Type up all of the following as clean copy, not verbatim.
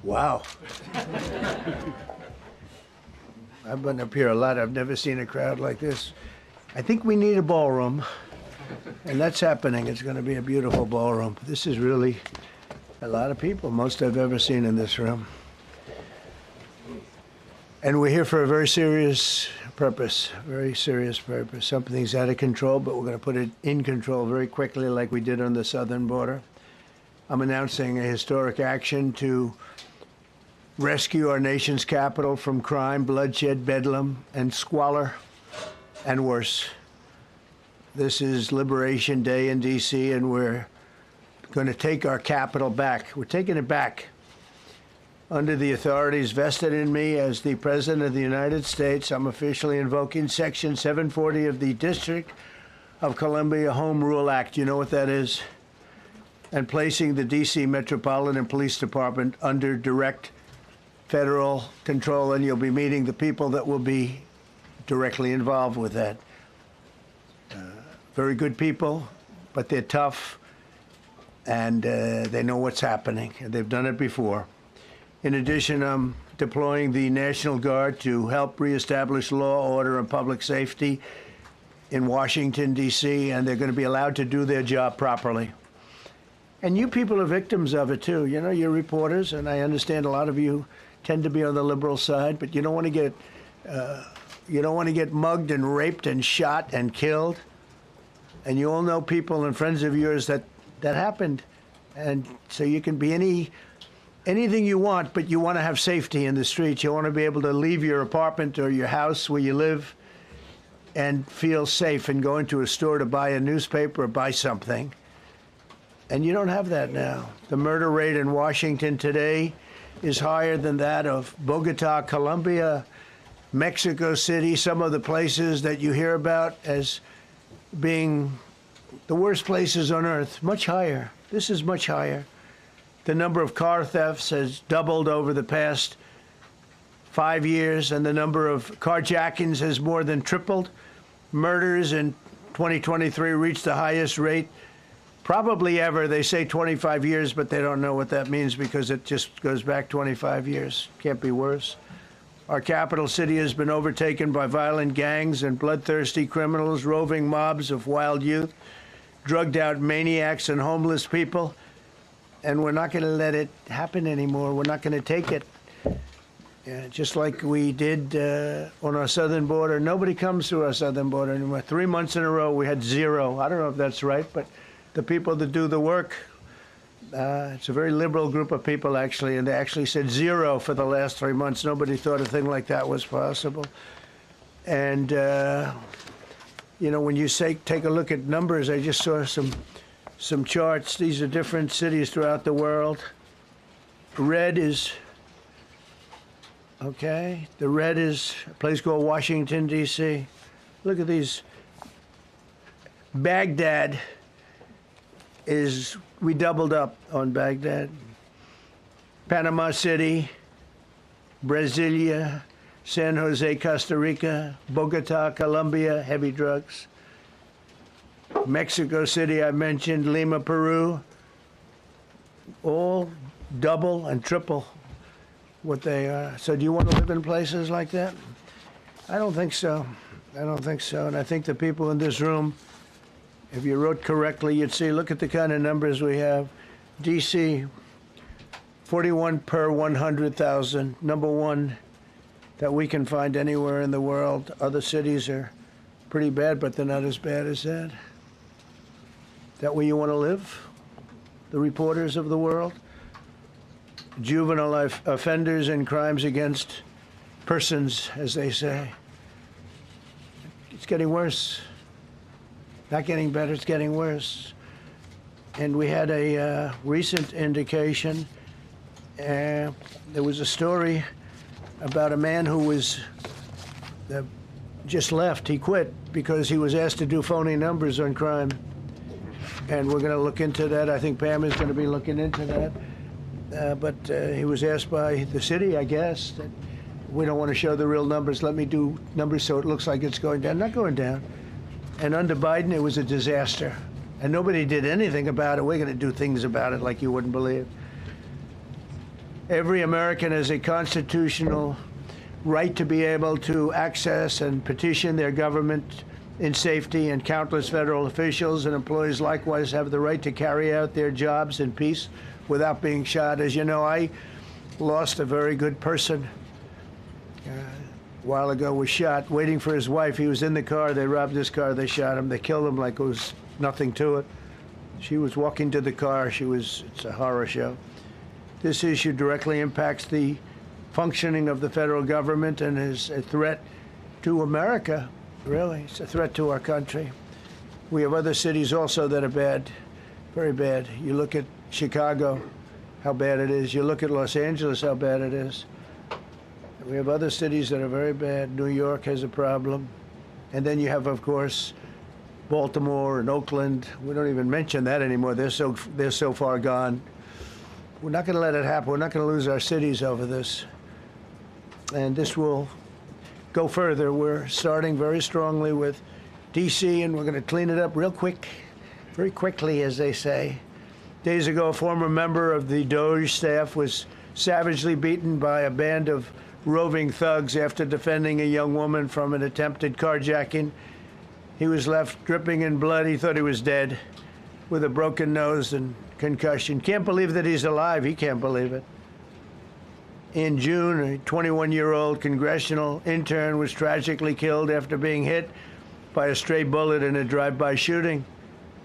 Wow. I've been up here a lot. I've never seen a crowd like this. I think we need a ballroom, and that's happening. It's going to be a beautiful ballroom. This is really a lot of people, most I've ever seen in this room. And we're here for a very serious purpose, very serious purpose. Something's out of control, but we're going to put it in control very quickly like we did on the southern border. I'm announcing a historic action to rescue our nation's capital from crime, bloodshed, bedlam, and squalor, and worse. This is Liberation Day in D.C., and we're going to take our capital back. We're taking it back under the authorities vested in me as the President of the United States. I'm officially invoking Section 740 of the District of Columbia Home Rule Act. You know what that is? And placing the D.C. Metropolitan Police Department under direct federal control, and you'll be meeting the people that will be directly involved with that. Very good people, but they're tough, and they know what's happening, and they've done it before. In addition, I'm deploying the National Guard to help reestablish law, order, and public safety in Washington, D.C., and they're going to be allowed to do their job properly. And you people are victims of it, too. You know, you're reporters, and I understand a lot of you tend to be on the liberal side, but you don't want to get mugged and raped and shot and killed. And you all know people and friends of yours that happened. And so you can be anything you want, but you want to have safety in the streets. You want to be able to leave your apartment or your house where you live and feel safe and go into a store to buy a newspaper or buy something. And you don't have that now. The murder rate in Washington today is higher than that of Bogota, Colombia, Mexico City, some of the places that you hear about as being the worst places on earth, much higher. This is much higher. The number of car thefts has doubled over the past 5 years, and the number of carjackings has more than tripled. Murders in 2023 reached the highest rate probably ever. They say 25 years, but they don't know what that means because it just goes back 25 years. Can't be worse. Our capital city has been overtaken by violent gangs and bloodthirsty criminals, roving mobs of wild youth, drugged-out maniacs and homeless people. And we're not going to let it happen anymore. We're not going to take it. Just like we did on our southern border. Nobody comes through our southern border anymore. 3 months in a row, we had zero. I don't know if that's right, but the people that do the work, it's a very liberal group of people, actually, and they actually said zero for the last 3 months. Nobody thought a thing like that was possible. And, you know, when you say take a look at numbers, I just saw some charts. These are different cities throughout the world. Red is, okay, the red is a place called Washington, D.C. Look at these. Baghdad we doubled up on Baghdad. Panama City, Brasilia, San Jose, Costa Rica, Bogota, Colombia, heavy drugs. Mexico City, I mentioned, Lima, Peru, all double and triple what they are. So do you want to live in places like that? I don't think so. I don't think so. And I think the people in this room, if you wrote correctly, you'd see, look at the kind of numbers we have. D.C., 41 per 100,000, number one that we can find anywhere in the world. Other cities are pretty bad, but they're not as bad as that. Is that where you want to live? The reporters of the world? Juvenile offenders and crimes against persons, as they say. It's getting worse. Not getting better, it's getting worse. And we had a recent indication. There was a story about a man who was just left. He quit because he was asked to do phony numbers on crime. And we're going to look into that. I think Pam is going to be looking into that. But he was asked by the city, I guess, that we don't want to show the real numbers. Let me do numbers so it looks like it's going down. Not going down. And under Biden, it was a disaster. And nobody did anything about it. We're going to do things about it like you wouldn't believe. Every American has a constitutional right to be able to access and petition their government in safety, and countless federal officials and employees likewise have the right to carry out their jobs in peace without being shot. As you know, I lost a very good person a while ago, was shot waiting for his wife. He was in the car. They robbed his car. They shot him. They killed him like it was nothing to it. She was walking to the car. It's a horror show. This issue directly impacts the functioning of the federal government and is a threat to America, really. It's a threat to our country. We have other cities also that are bad, very bad. You look at Chicago, how bad it is. You look at Los Angeles, how bad it is. We have other cities that are very bad. New York has a problem. And then you have, of course, Baltimore and Oakland. We don't even mention that anymore. They're so far gone. We're not going to let it happen. We're not going to lose our cities over this. And this will go further. We're starting very strongly with D.C., and we're going to clean it up real quick, very quickly, as they say. Days ago, a former member of the DOJ staff was savagely beaten by a band of roving thugs after defending a young woman from an attempted carjacking. He was left dripping in blood. He thought he was dead, with a broken nose and concussion. Can't believe that he's alive. He can't believe it. In June, a 21-year-old congressional intern was tragically killed after being hit by a stray bullet in a drive-by shooting.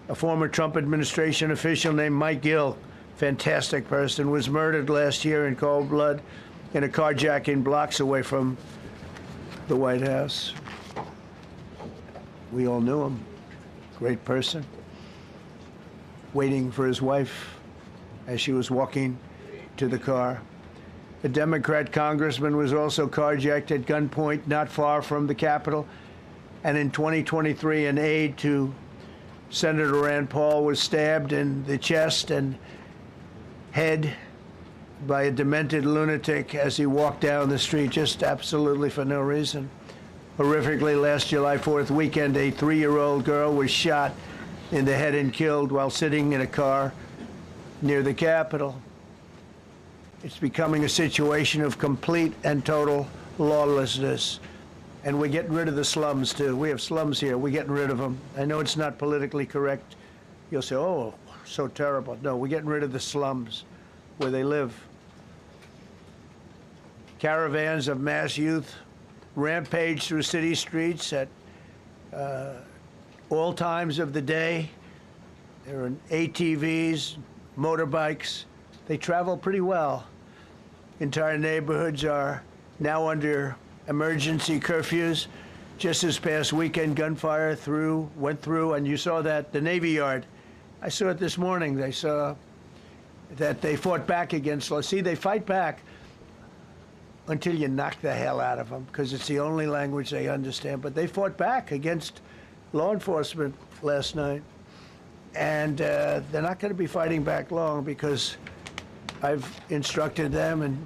A former Trump administration official named Mike Gill, fantastic person, was murdered last year in cold blood in a carjacking blocks away from the White House. We all knew him. Great person. Waiting for his wife as she was walking to the car. A Democrat congressman was also carjacked at gunpoint not far from the Capitol. And in 2023, an aide to Senator Rand Paul was stabbed in the chest and head by a demented lunatic as he walked down the street, just absolutely for no reason. Horrifically, last July 4th weekend, a 3-year-old girl was shot in the head and killed while sitting in a car near the Capitol. It's becoming a situation of complete and total lawlessness. And we're getting rid of the slums, too. We have slums here. We're getting rid of them. I know it's not politically correct. You'll say, oh, so terrible. No, we're getting rid of the slums where they live. Caravans of mass youth rampage through city streets at all times of the day. There are ATVs, motorbikes. They travel pretty well. Entire neighborhoods are now under emergency curfews. Just this past weekend, gunfire went through, and you saw that, the Navy Yard. I saw it this morning. They saw that they fought back against law. See, they fight back until you knock the hell out of them, because it's the only language they understand. But they fought back against law enforcement last night. And they're not going to be fighting back long, because I've instructed them and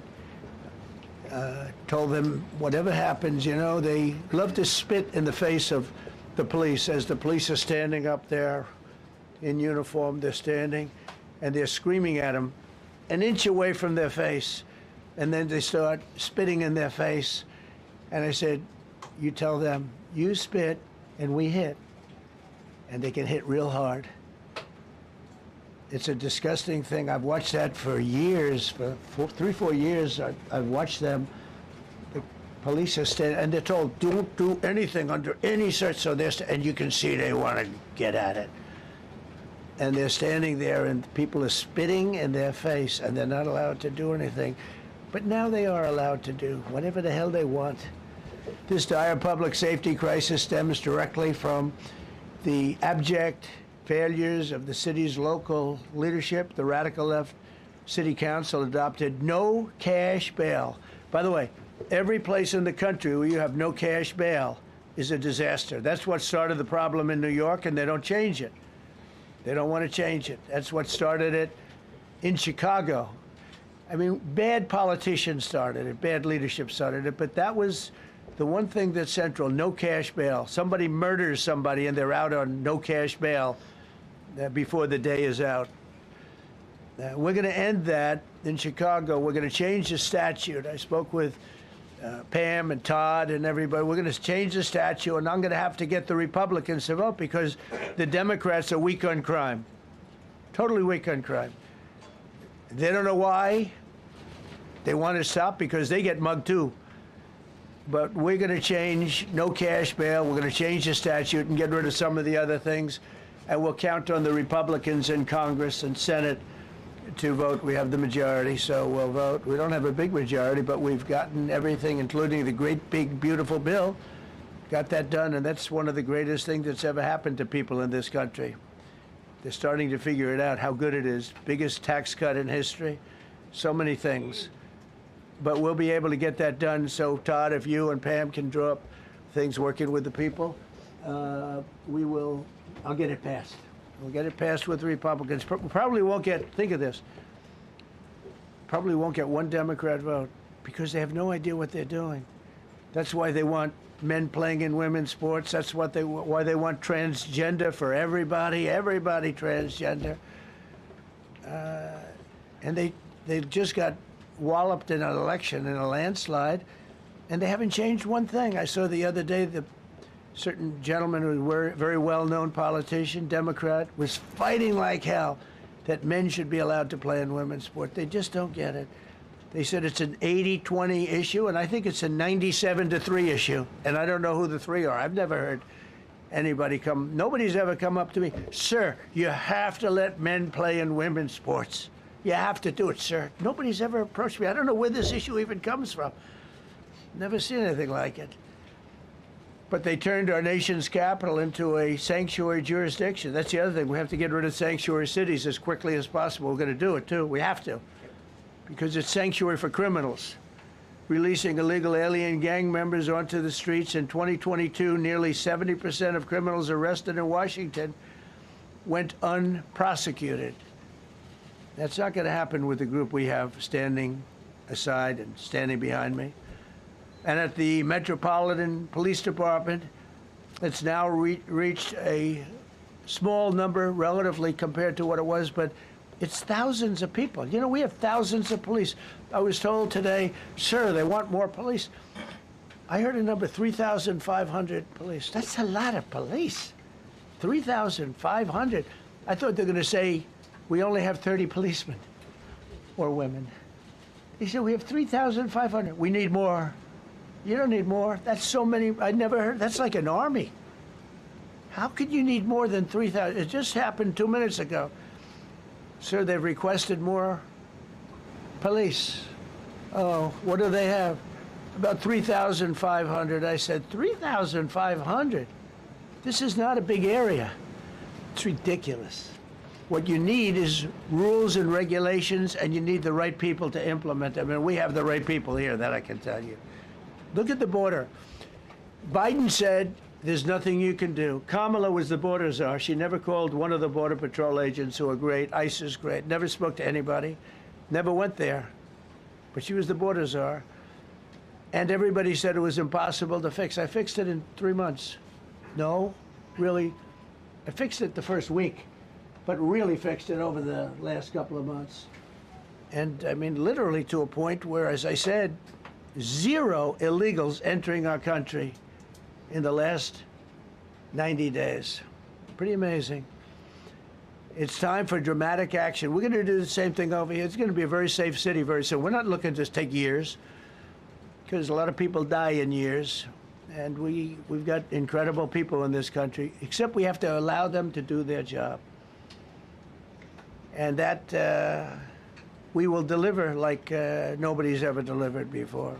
told them whatever happens, you know, they love to spit in the face of the police. As the police are standing up there in uniform, they're standing and they're screaming at them an inch away from their face. And then they start spitting in their face. And I said, you tell them, you spit and we hit. And they can hit real hard. It's a disgusting thing. I've watched that for years, for 3-4 years. I've watched them. The police are standing, and they're told, don't do anything under any search. So and you can see they want to get at it. And they're standing there, and people are spitting in their face, and they're not allowed to do anything. But now they are allowed to do whatever the hell they want. This dire public safety crisis stems directly from the abject failures of the city's local leadership. The radical left city council adopted no cash bail. By the way, every place in the country where you have no cash bail is a disaster. That's what started the problem in New York, and they don't change it. They don't want to change it. That's what started it in Chicago. I mean, bad politicians started it, bad leadership started it, but that was the one thing that's central, no cash bail. Somebody murders somebody and they're out on no cash bail before the day is out. We're going to end that in Chicago. We're going to change the statute. I spoke with Pam and Todd and everybody. We're going to change the statute, and I'm going to have to get the Republicans to vote because the Democrats are weak on crime. Totally weak on crime. They don't know why. They want to stop because they get mugged too. But we're going to change no cash bail. We're going to change the statute and get rid of some of the other things. And we'll count on the Republicans in Congress and Senate to vote. We have the majority, so we'll vote. We don't have a big majority, but we've gotten everything, including the great, big, beautiful bill. Got that done, and that's one of the greatest things that's ever happened to people in this country. They're starting to figure it out, how good it is. Biggest tax cut in history. So many things. But we'll be able to get that done. So, Todd, if you and Pam can draw up things working with the people, we will. I'll get it passed. We'll get it passed with the Republicans. Probably won't get, think of this, probably won't get one Democrat vote because they have no idea what they're doing. That's why they want men playing in women's sports. That's why they want transgender for everybody transgender. And they just got walloped in an election, in a landslide, and they haven't changed one thing. I saw the other day the certain gentleman who was a very well-known politician, Democrat, was fighting like hell that men should be allowed to play in women's sport. They just don't get it. They said it's an 80-20 issue, and I think it's a 97-3 issue. And I don't know who the three are. I've never heard anybody nobody's ever come up to me, sir, you have to let men play in women's sports. You have to do it, sir. Nobody's ever approached me. I don't know where this issue even comes from. Never seen anything like it. But they turned our nation's capital into a sanctuary jurisdiction. That's the other thing. We have to get rid of sanctuary cities as quickly as possible. We're going to do it, too. We have to. Because it's sanctuary for criminals. Releasing illegal alien gang members onto the streets in 2022, nearly 70% of criminals arrested in Washington went unprosecuted. That's not going to happen with the group we have standing aside and standing behind me. And at the Metropolitan Police Department, it's now reached a small number relatively compared to what it was, but it's thousands of people. You know, we have thousands of police. I was told today, sir, they want more police. I heard a number, 3,500 police. That's a lot of police. 3,500. I thought they were going to say, we only have 30 policemen or women. They said, we have 3,500. We need more. You don't need more. That's so many. I never heard. That's like an army. How could you need more than 3,000? It just happened 2 minutes ago. Sir, they've requested more police. Oh, what do they have? About 3,500. I said, 3,500? This is not a big area. It's ridiculous. What you need is rules and regulations, and you need the right people to implement them. And we have the right people here, that I can tell you. Look at the border. Biden said there's nothing you can do. Kamala was the border czar. She never called one of the Border Patrol agents who are great. ICE is great. Never spoke to anybody. Never went there. But she was the border czar. And everybody said it was impossible to fix. I fixed it in 3 months. No, really. I fixed it the first week, but really fixed it over the last couple of months. And I mean, literally to a point where, as I said, 0 illegals entering our country in the last 90 days. Pretty amazing. It's time for dramatic action. We're going to do the same thing over here. It's going to be a very safe city very soon. We're not looking to take years, because a lot of people die in years. And we've got incredible people in this country, except we have to allow them to do their job. And that we will deliver like nobody's ever delivered before.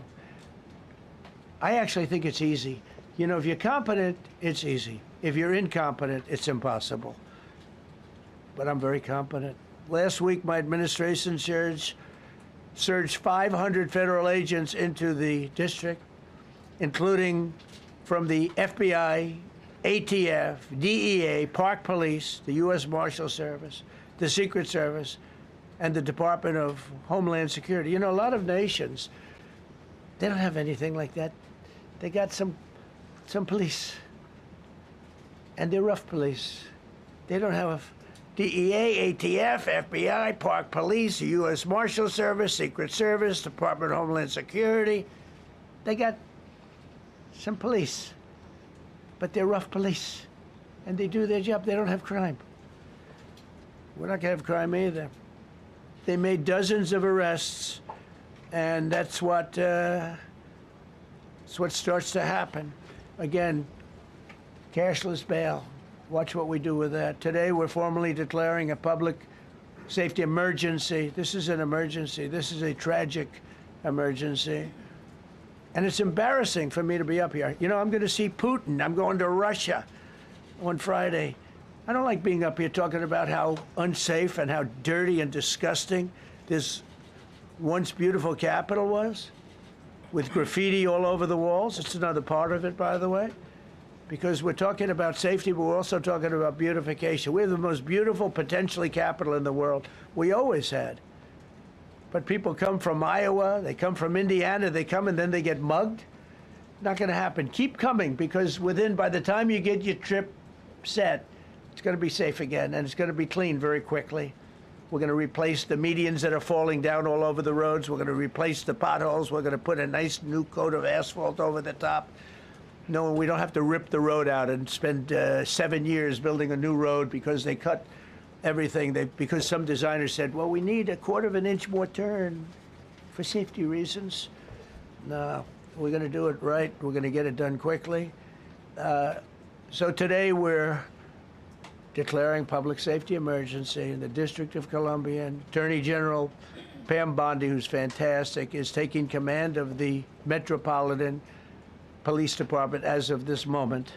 I actually think it's easy. You know, if you're competent, it's easy. If you're incompetent, it's impossible. But I'm very competent. Last week, my administration surged 500 federal agents into the district, including from the FBI, ATF, DEA, Park Police, the U.S. Marshal Service, the Secret Service, and the Department of Homeland Security. You know, a lot of nations, they don't have anything like that. They got some police, and they're rough police. They don't have DEA, ATF, FBI, Park Police, U.S. Marshal Service, Secret Service, Department of Homeland Security. They got some police, but they're rough police, and they do their job. They don't have crime. We're not going to have crime either. They made dozens of arrests, and that's what starts to happen. Again, cashless bail. Watch what we do with that. Today, we're formally declaring a public safety emergency. This is an emergency. This is a tragic emergency. And it's embarrassing for me to be up here. You know, I'm going to see Putin. I'm going to Russia on Friday. I don't like being up here talking about how unsafe and how dirty and disgusting this once beautiful capital was, with graffiti all over the walls. It's another part of it, by the way, because we're talking about safety, but we're also talking about beautification. We have the most beautiful, potentially, capital in the world. We always had. But people come from Iowa, they come from Indiana, they come and then they get mugged. Not going to happen. Keep coming, because by the time you get your trip set, it's going to be safe again, and it's going to be clean very quickly. We're going to replace the medians that are falling down all over the roads. We're going to replace the potholes. We're going to put a nice new coat of asphalt over the top. No, we don't have to rip the road out and spend 7 years building a new road because they cut everything. Because some designers said, well, we need a 1/4 of an inch more turn for safety reasons. No, we're going to do it right. We're going to get it done quickly. So today we're declaring public safety emergency in the District of Columbia. And Attorney General Pam Bondi, who's fantastic, is taking command of the Metropolitan Police Department as of this moment.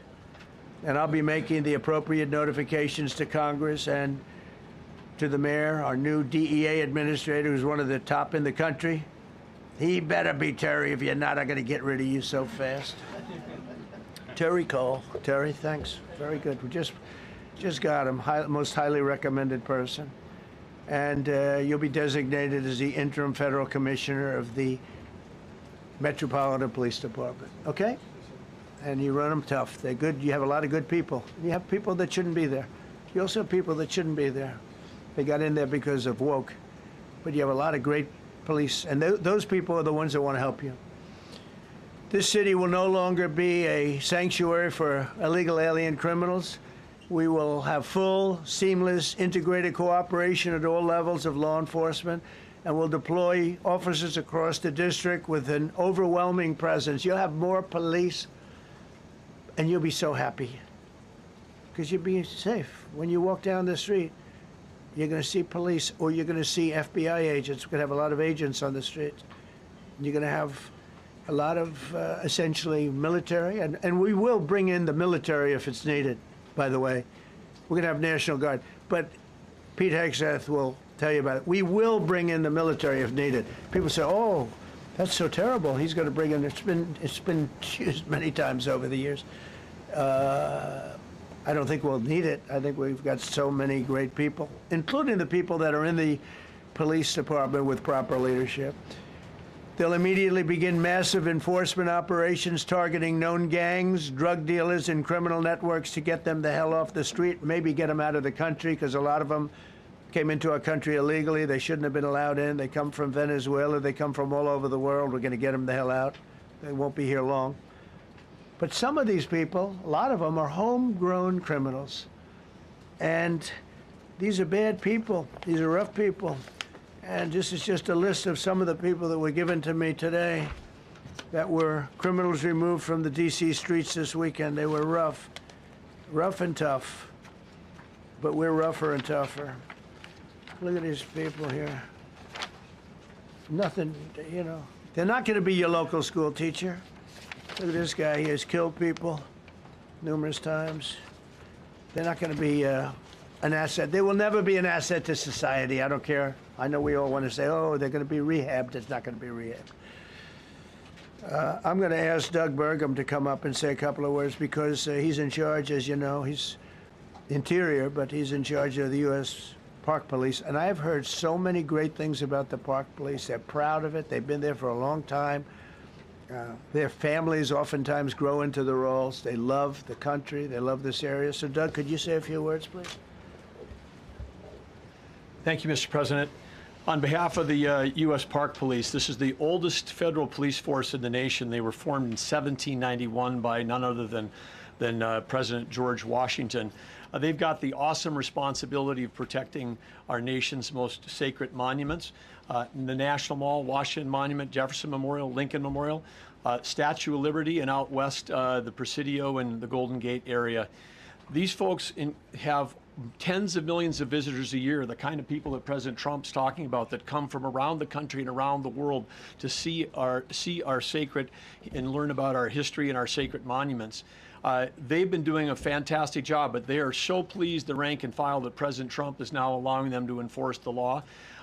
And I'll be making the appropriate notifications to Congress and to the mayor, our new DEA administrator, who's one of the top in the country. He better be Terry. If you're not, I'm going to get rid of you so fast. Terry Cole. Terry, thanks. Very good. We just got him. Most highly recommended person. And you'll be designated as the interim federal commissioner of the Metropolitan Police Department. Okay? And you run them tough. They're good. You have a lot of good people. You have people that shouldn't be there. You also have people that shouldn't be there. They got in there because of woke. But you have a lot of great police. And those people are the ones that want to help you. This city will no longer be a sanctuary for illegal alien criminals. We will have full, seamless, integrated cooperation at all levels of law enforcement, and we'll deploy officers across the district with an overwhelming presence. You'll have more police, and you'll be so happy because you'll be safe. When you walk down the street, you're going to see police, or you're going to see FBI agents. We're going to have a lot of agents on the street. You're going to have a lot of essentially military, and we will bring in the military if it's needed. By the way, we're going to have National Guard, but Pete Hegseth will tell you about it. We will bring in the military if needed. People say, "Oh, that's so terrible." He's going to bring in. It's been used many times over the years. I don't think we'll need it. I think we've got so many great people, including the people that are in the police department with proper leadership. They'll immediately begin massive enforcement operations targeting known gangs, drug dealers, and criminal networks to get them the hell off the street, maybe get them out of the country, because a lot of them came into our country illegally. They shouldn't have been allowed in. They come from Venezuela. They come from all over the world. We're going to get them the hell out. They won't be here long. But some of these people, a lot of them, are homegrown criminals. And these are bad people. These are rough people. And this is just a list of some of the people that were given to me today that were criminals removed from the D.C. streets this weekend. They were rough and tough. But we're rougher and tougher. Look at these people here. Nothing, you know. They're not going to be your local school teacher. Look at this guy. He has killed people numerous times. They're not going to be an asset. They will never be an asset to society. I don't care. I know we all want to say, oh, they're going to be rehabbed. It's not going to be rehabbed. I'm going to ask Doug Burgum to come up and say a couple of words because he's in charge, as you know. He's Interior, but he's in charge of the U.S. Park Police. And I've heard so many great things about the Park Police. They're proud of it. They've been there for a long time. Their families oftentimes grow into the roles. They love the country. They love this area. So, Doug, could you say a few words, please? Thank you, Mr. President. On behalf of the U.S. Park Police, this is the oldest federal police force in the nation. They were formed in 1791 by none other than President George Washington. They've got the awesome responsibility of protecting our nation's most sacred monuments. The National Mall, Washington Monument, Jefferson Memorial, Lincoln Memorial, Statue of Liberty, and out west, the Presidio and the Golden Gate area. These folks have tens of millions of visitors a year, the kind of people that President Trump's talking about that come from around the country and around the world to see our sacred and learn about our history and our sacred monuments. They've been doing a fantastic job, but they are so pleased, the rank and file, that President Trump is now allowing them to enforce the law.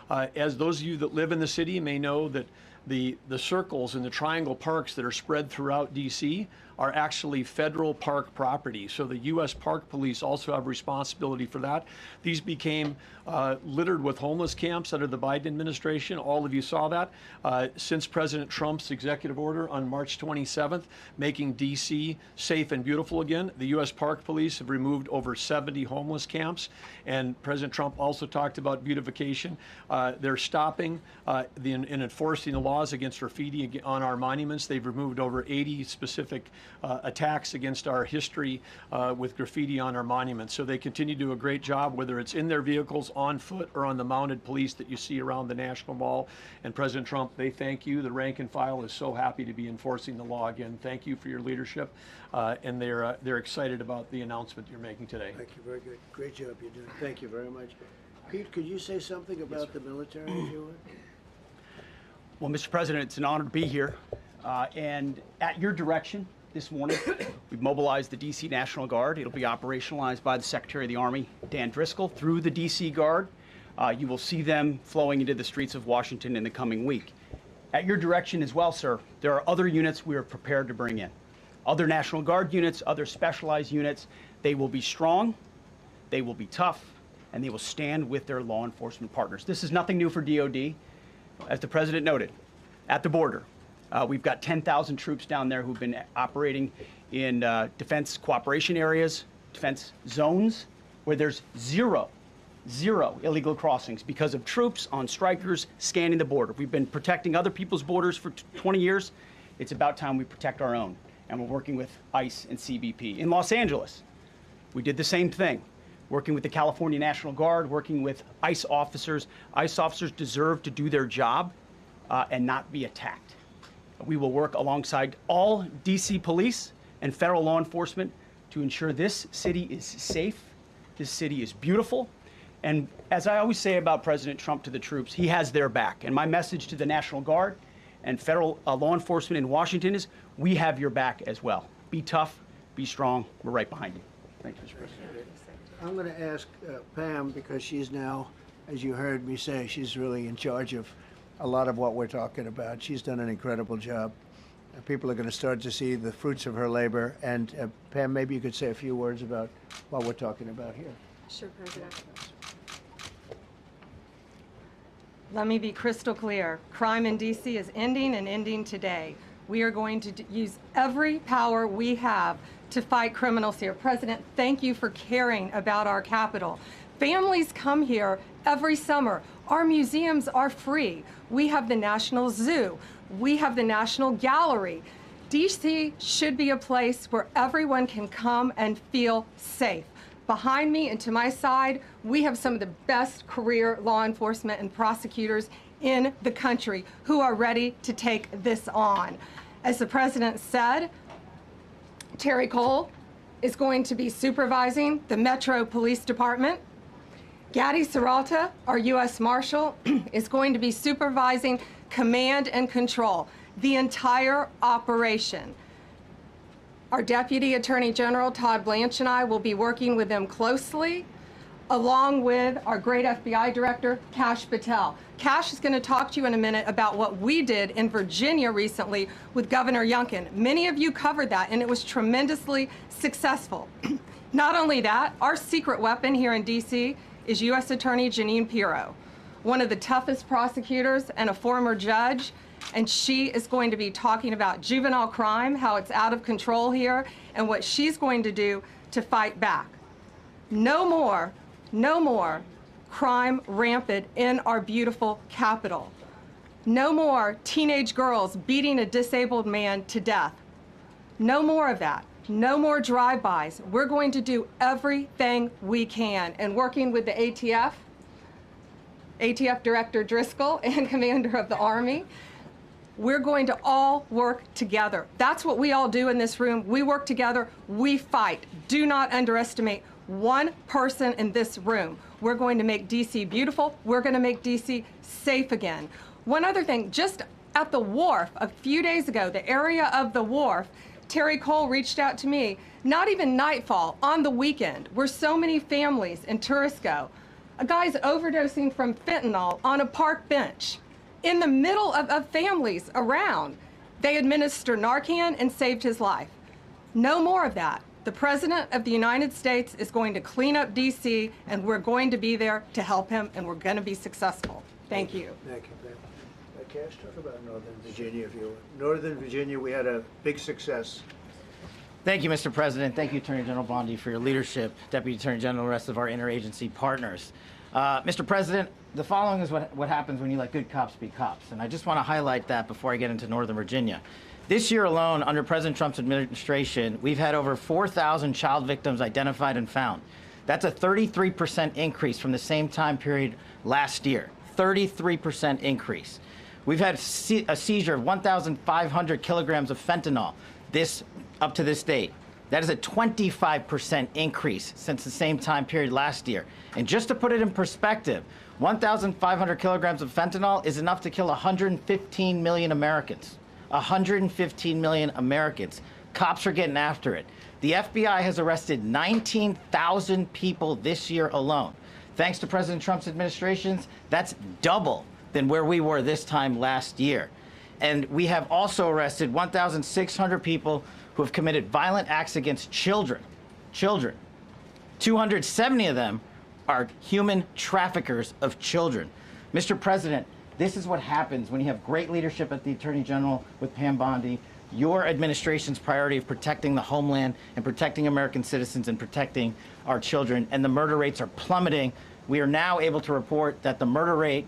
As those of you that live in the city may know, that the circles and the triangle parks that are spread throughout D.C. are actually federal park property. So the U.S. Park Police also have responsibility for that. These became littered with homeless camps under the Biden administration. All of you saw that. Since President Trump's executive order on March 27th, making D.C. safe and beautiful again, the U.S. Park Police have removed over 70 homeless camps. And President Trump also talked about beautification. They're stopping and enforcing the laws against graffiti on our monuments. They've removed over 80 specific attacks against our history with graffiti on our monuments. So they continue to do a great job, whether it's in their vehicles, on foot, or on the mounted police that you see around the National Mall. And President Trump, they thank you. The rank and file is so happy to be enforcing the law again. Thank you for your leadership, and they're excited about the announcement you're making today. Thank you. Very good. Great job you're doing. Thank you very much. Pete, could you say something about the military, if you would? Well, Mr. President, it's an honor to be here. And at your direction this morning, we've mobilized the D.C. National Guard. It'll be operationalized by the Secretary of the Army, Dan Driscoll, through the D.C. Guard. You will see them flowing into the streets of Washington in the coming week. At your direction as well, sir, there are other units we are prepared to bring in. Other National Guard units, other specialized units. They will be strong, they will be tough, and they will stand with their law enforcement partners. This is nothing new for DOD. As the President noted, at the border, we've got 10,000 troops down there who've been operating in defense cooperation areas, defense zones, where there's zero illegal crossings because of troops on strikers scanning the border. We've been protecting other people's borders for 20 years. It's about time we protect our own, and we're working with ICE and CBP. In Los Angeles, we did the same thing, working with the California National Guard, working with ICE officers. ICE officers deserve to do their job and not be attacked. We will work alongside all D.C. police and federal law enforcement to ensure this city is safe, this city is beautiful. And as I always say about President Trump to the troops, he has their back. And my message to the National Guard and federal law enforcement in Washington is, we have your back as well. Be tough, be strong, we're right behind you. Thank you, Mr. President. I'm going to ask Pam, because she's now, as you heard me say, she's really in charge of a lot of what we're talking about. She's done an incredible job. People are going to start to see the fruits of her labor. And Pam, maybe you could say a few words about what we're talking about here. Sure, President. Let me be crystal clear. Crime in D.C. is ending, and ending today. We are going to use every power we have to fight criminals here. President, thank you for caring about our capital. Families come here every summer. Our museums are free. We have the National Zoo. We have the National Gallery. D.C. should be a place where everyone can come and feel safe. Behind me and to my side, we have some of the best career law enforcement and prosecutors in the country who are ready to take this on. As the President said, Terry Cole is going to be supervising the Metro Police Department. Gadi Serralta, our U.S. Marshal, is going to be supervising command and control, the entire operation. Our Deputy Attorney General, Todd Blanche, and I will be working with them closely, along with our great FBI Director, Kash Patel. Kash is going to talk to you in a minute about what we did in Virginia recently with Governor Youngkin. Many of you covered that, and it was tremendously successful. Not only that, our secret weapon here in D.C. is U.S. Attorney Jeanine Pirro, one of the toughest prosecutors and a former judge. And she is going to be talking about juvenile crime, how it's out of control here, and what she's going to do to fight back. No more crime rampant in our beautiful capital. No more teenage girls beating a disabled man to death. No more of that. No more drive-bys. We're going to do everything we can. And working with the ATF Director Driscoll and Commander of the Army, we're going to all work together. That's what we all do in this room. We work together, we fight. Do not underestimate one person in this room. We're going to make DC beautiful. We're going to make DC safe again. One other thing, just at the wharf a few days ago, the area of the wharf, Terry Cole reached out to me, not even nightfall, on the weekend, where so many families and tourists go. A guy's overdosing from fentanyl on a park bench. In the middle of families around, they administer Narcan and saved his life. No more of that. The President of the United States is going to clean up DC, and we're going to be there to help him, and we're going to be successful. Thank you. Thank you, Ben. Cash, talk about Northern Virginia, if you will. Northern Virginia, we had a big success. Thank you, Mr. President. Thank you, Attorney General Bondi, for your leadership, Deputy Attorney General, and the rest of our interagency partners. Mr. President, the following is what happens when you let good cops be cops, and I just want to highlight that before I get into Northern Virginia. This year alone, under President Trump's administration, we've had over 4,000 child victims identified and found. That's a 33% increase from the same time period last year. 33% increase. We've had a seizure of 1,500 kilograms of fentanyl up to this date. That is a 25% increase since the same time period last year. And just to put it in perspective, 1,500 kilograms of fentanyl is enough to kill 115 million Americans. 115 million Americans. Cops are getting after it. The FBI has arrested 19,000 people this year alone. Thanks to President Trump's administrations, that's double than where we were this time last year. And we have also arrested 1,600 people who have committed violent acts against children. 270 of them are human traffickers of children. Mr. President, this is what happens when you have great leadership at the Attorney General with Pam Bondi, your administration's priority of protecting the homeland and protecting American citizens and protecting our children, and the murder rates are plummeting. We are now able to report that the murder rate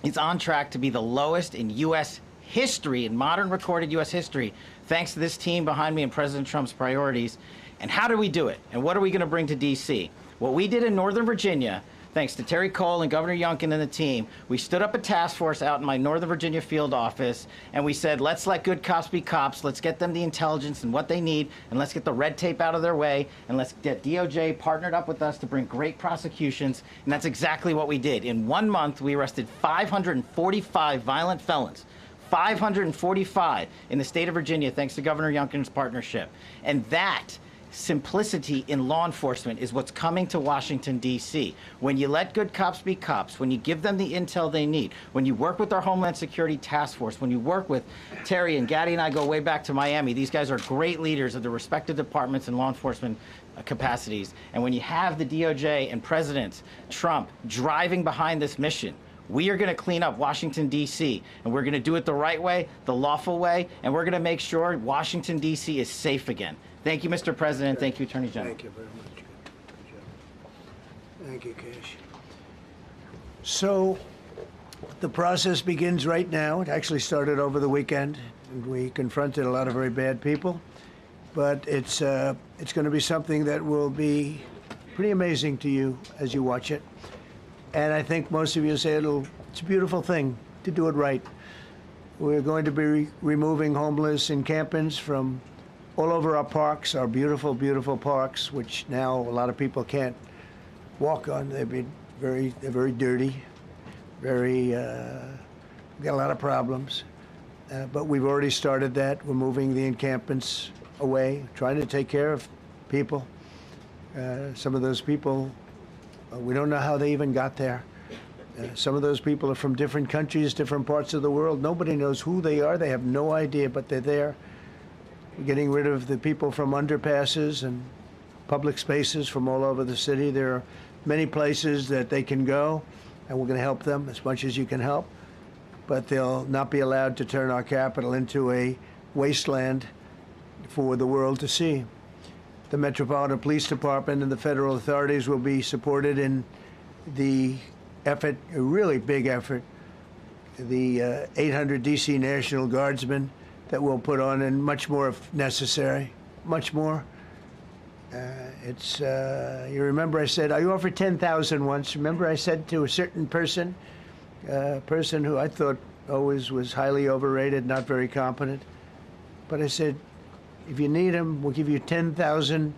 is on track to be the lowest in U.S. history, in modern recorded U.S. history, thanks to this team behind me and President Trump's priorities. And how do we do it? And what are we going to bring to D.C.? What we did in Northern Virginia, thanks to Terry Cole and Governor Youngkin and the team, we stood up a task force out in my Northern Virginia field office, and we said, let's let good cops be cops, let's get them the intelligence and what they need, and let's get the red tape out of their way, and let's get DOJ partnered up with us to bring great prosecutions, and that's exactly what we did. In 1 month, we arrested 545 violent felons. 545 in the state of Virginia, thanks to Governor Youngkin's partnership. And that simplicity in law enforcement is what's coming to Washington, D.C. When you let good cops be cops, when you give them the intel they need, when you work with our Homeland Security Task Force, when you work with Terry and Gaddy and I go way back to Miami, these guys are great leaders of the respective departments and law enforcement capacities. And when you have the DOJ and President Trump driving behind this mission, we are going to clean up Washington, D.C., and we're going to do it the right way, the lawful way, and we're going to make sure Washington, D.C. is safe again. Thank you, Mr. President. Thank you, Attorney General. Thank you very much. Good job. Thank you, Cash. So the process begins right now. It actually started over the weekend, and we confronted a lot of very bad people. But it's going to be something that will be pretty amazing to you as you watch it. And I think most of you say it's a beautiful thing to do it right. We're going to be removing homeless encampments from all over our parks, our beautiful, beautiful parks, which now a lot of people can't walk on. They're very dirty, we got a lot of problems. But we've already started that. We're moving the encampments away, trying to take care of people. Some of those people, we don't know how they even got there. Some of those people are from different countries, different parts of the world. Nobody knows who they are. They have no idea, but they're there. We're getting rid of the people from underpasses and public spaces from all over the city. There are many places that they can go, and we're going to help them as much as you can help. But they'll not be allowed to turn our capital into a wasteland for the world to see. The Metropolitan Police Department and the federal authorities will be supported in the effort, a really big effort, the 800 D.C. National Guardsmen that we'll put on, and much more if necessary, much more. You remember I said, I offered 10,000 once. Remember I said to a certain person, a person who I thought always was highly overrated, not very competent, but I said, if you need them, we'll give you 10,000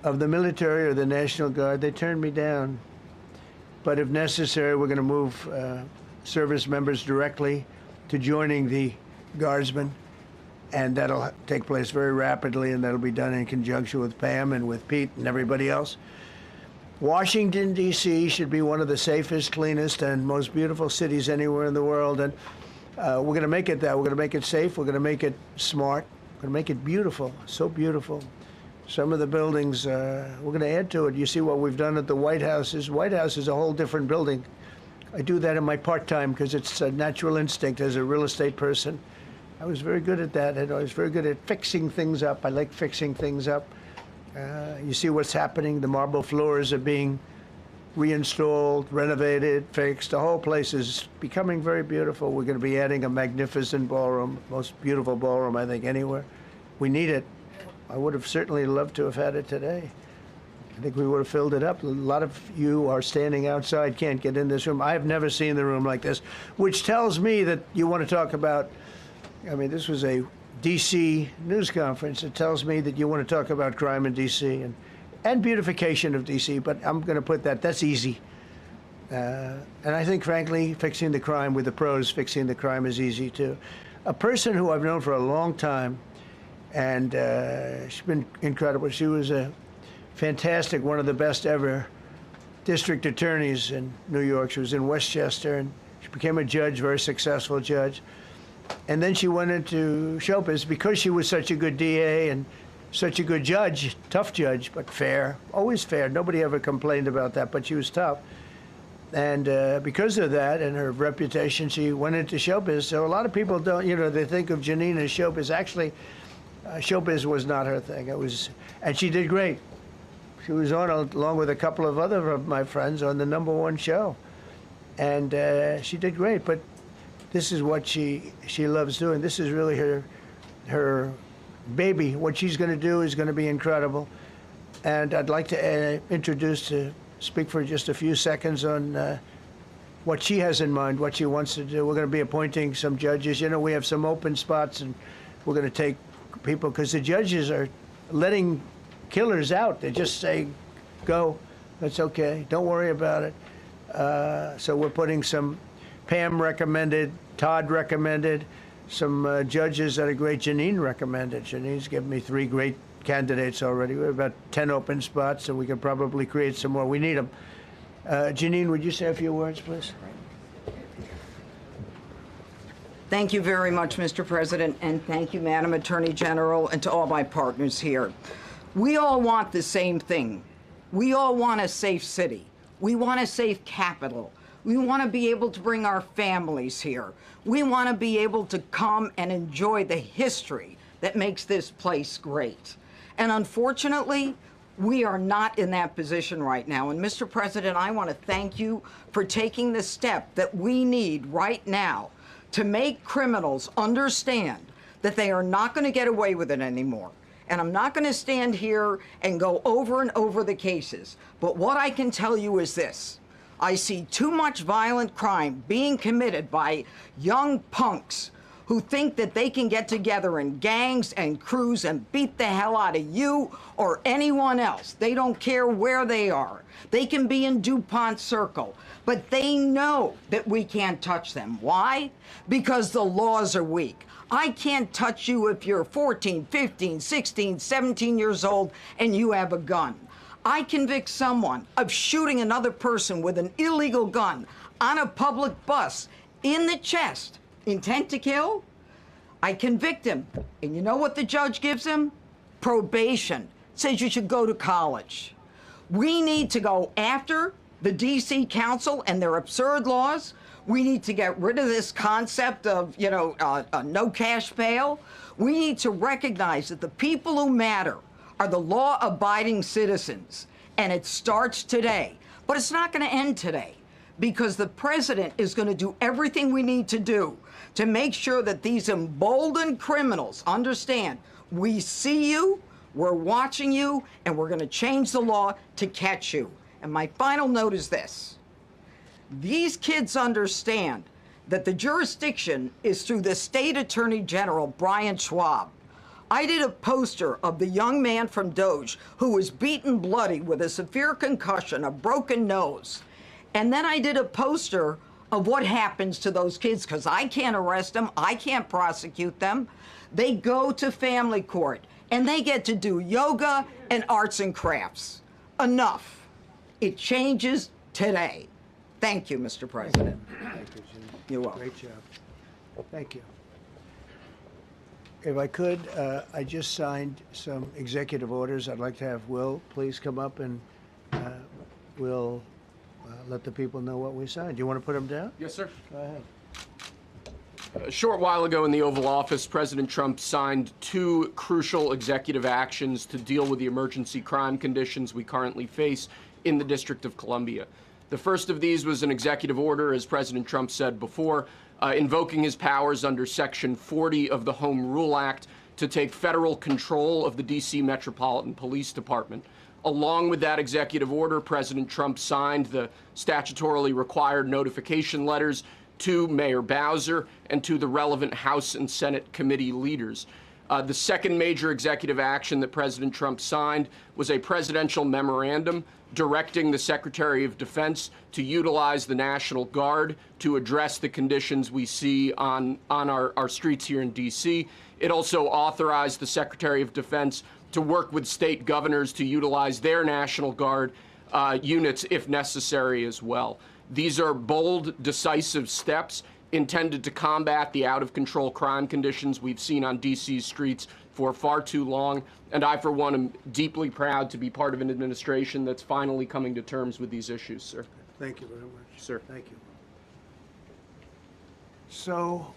of the military or the National Guard. They turned me down. But if necessary, we're going to move service members directly to joining the Guardsmen, and that'll take place very rapidly, and that'll be done in conjunction with Pam and with Pete and everybody else. Washington, D.C. should be one of the safest, cleanest, and most beautiful cities anywhere in the world, and we're going to make it that. We're going to make it safe. We're going to make it smart. We're going to make it beautiful, so beautiful. Some of the buildings, we're going to add to it. You see what we've done at the White House. White House is a whole different building. I do that in my part-time because it's a natural instinct as a real estate person. I was very good at that, and I was very good at fixing things up. I like fixing things up. You see what's happening. The marble floors are being reinstalled, renovated, fixed. The whole place is becoming very beautiful. We're going to be adding a magnificent ballroom, most beautiful ballroom, I think, anywhere. We need it. I would have certainly loved to have had it today. I think we would have filled it up. A lot of you are standing outside, can't get in this room. I have never seen the room like this, which tells me that you want to talk about, I mean, this was a D.C. news conference. It tells me that you want to talk about crime in D.C. and beautification of D.C., but I'm going to put that's easy. And I think, frankly, fixing the crime with the pros, fixing the crime is easy, too. A person who I've known for a long time, and she's been incredible. She was a fantastic, one of the best ever district attorneys in New York. She was in Westchester, and she became a judge, very successful judge. And then she went into showbiz because she was such a good DA and such a good judge, tough judge, but fair, always fair. Nobody ever complained about that, but she was tough. And because of that and her reputation, she went into showbiz. So a lot of people don't, they think of Janine as showbiz. Actually, showbiz was not her thing. And she did great. She was on, along with a couple of other of my friends, on the #1 show. And she did great, but this is what she loves doing. This is really her baby. What she's going to do is going to be incredible. And I'd like to speak for just a few seconds on what she has in mind, what she wants to do. We're going to be appointing some judges. We have some open spots, and we're going to take people, because the judges are letting killers out. They just say, go, that's okay, don't worry about it. So we're putting some Pam recommended, Todd recommended, some judges that are great. Janine recommended. Janine's given me 3 great candidates already. We have about 10 open spots, and we could probably create some more. We need them. Janine, would you say a few words, please? Thank you very much, Mr. President, and thank you, Madam Attorney General, and to all my partners here. We all want the same thing. We all want a safe city. We want a safe capital. We want to be able to bring our families here. We want to be able to come and enjoy the history that makes this place great. And unfortunately, we are not in that position right now. And Mr. President, I want to thank you for taking the step that we need right now to make criminals understand that they are not going to get away with it anymore. And I'm not going to stand here and go over and over the cases. But what I can tell you is this. I see too much violent crime being committed by young punks who think that they can get together in gangs and crews and beat the hell out of you or anyone else. They don't care where they are. They can be in DuPont Circle, but they know that we can't touch them. Why? Because the laws are weak. I can't touch you if you're 14, 15, 16, 17 years old and you have a gun. I convict someone of shooting another person with an illegal gun on a public bus in the chest, intent to kill. I convict him. And you know what the judge gives him? Probation. Says you should go to college. We need to go after the D.C. Council and their absurd laws. We need to get rid of this concept of, no cash bail. We need to recognize that the people who matter are the law-abiding citizens, and it starts today But it's not going to end today, because the president is going to do everything we need to do to make sure that these emboldened criminals understand we see you, we're watching you, and we're going to change the law to catch you. And my final note is this. These kids understand that the jurisdiction is through the State Attorney General, Brian Schwab. I did a poster of the young man from Doge who was beaten bloody with a severe concussion, a broken nose. And then I did a poster of what happens to those kids, because I can't arrest them, I can't prosecute them. They go to family court, and they get to do yoga and arts and crafts. Enough. It changes today. Thank you, Mr. President. Thank you, Jim. You're welcome. Great job. Thank you. If I could, I just signed some executive orders. I'd like to have Will please come up, and we'll let the people know what we signed. Do you want to put them down? Yes, sir. Go ahead. A short while ago in the Oval Office, President Trump signed 2 crucial executive actions to deal with the emergency crime conditions we currently face in the District of Columbia. The first of these was an executive order, as President Trump said before, invoking his powers under Section 40 of the Home Rule Act to take federal control of the D.C. Metropolitan Police Department. Along with that executive order, President Trump signed the statutorily required notification letters to Mayor Bowser and to the relevant House and Senate committee leaders. The second major executive action that President Trump signed was a presidential memorandum directing the Secretary of Defense to utilize the National Guard to address the conditions we see on our streets here in D.C. It also authorized the Secretary of Defense to work with state governors to utilize their National Guard units if necessary as well. These are bold, decisive steps intended to combat the out-of-control crime conditions we've seen on D.C.'s streets for far too long, and I, for one, am deeply proud to be part of an administration that's finally coming to terms with these issues, sir. Thank you very much. Sir. Thank you. So,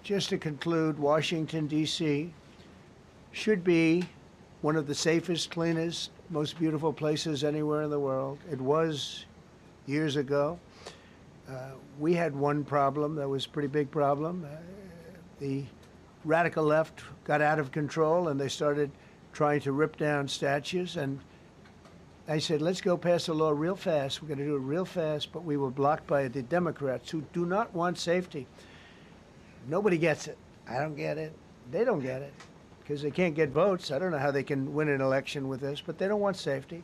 just to conclude, Washington, D.C. should be one of the safest, cleanest, most beautiful places anywhere in the world. It was years ago. We had one problem that was a pretty big problem. The radical left got out of control, and they started trying to rip down statues. And I said, let's go pass a law real fast. We're going to do it real fast, but we were blocked by the Democrats, who do not want safety. Nobody gets it. I don't get it. They don't get it, because they can't get votes. I don't know how they can win an election with this, but they don't want safety.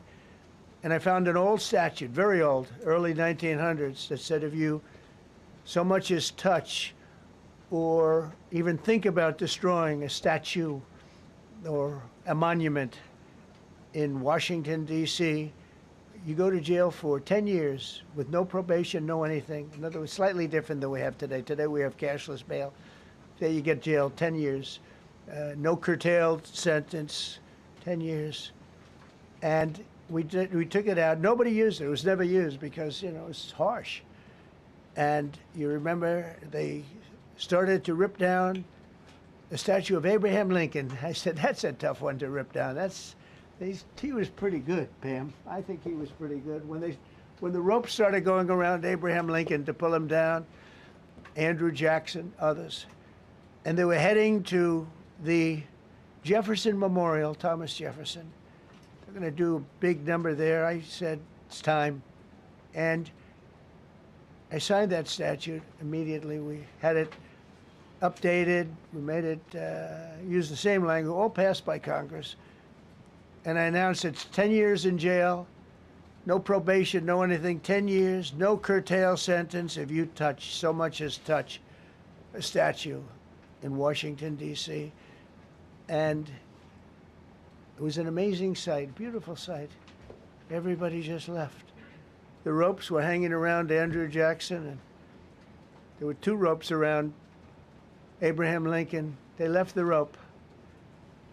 And I found an old statute, very old, early 1900s, that said if you so much as touch or even think about destroying a statue or a monument in Washington, D.C., you go to jail for 10 years with no probation, no anything. In other words, slightly different than we have today. Today we have cashless bail. There you get jailed 10 years. No curtailed sentence, 10 years. And we took it out. Nobody used it. It was never used because, you know, it's harsh. And you remember they started to rip down the statue of Abraham Lincoln. I said, that's a tough one to rip down. He was pretty good, Pam. I think he was pretty good. When the ropes started going around Abraham Lincoln to pull him down, Andrew Jackson, others, and they were heading to the Jefferson Memorial, Thomas Jefferson. They're going to do a big number there. I said, it's time. And I signed that statute immediately. We had it updated. We made it use the same language, all passed by Congress. And I announced it's 10 years in jail, no probation, no anything, 10 years, no curtail sentence if you touch, so much as touch a statue in Washington, D.C. And it was an amazing sight, beautiful sight. Everybody just left. The ropes were hanging around Andrew Jackson, and there were 2 ropes around Abraham Lincoln. They left the rope,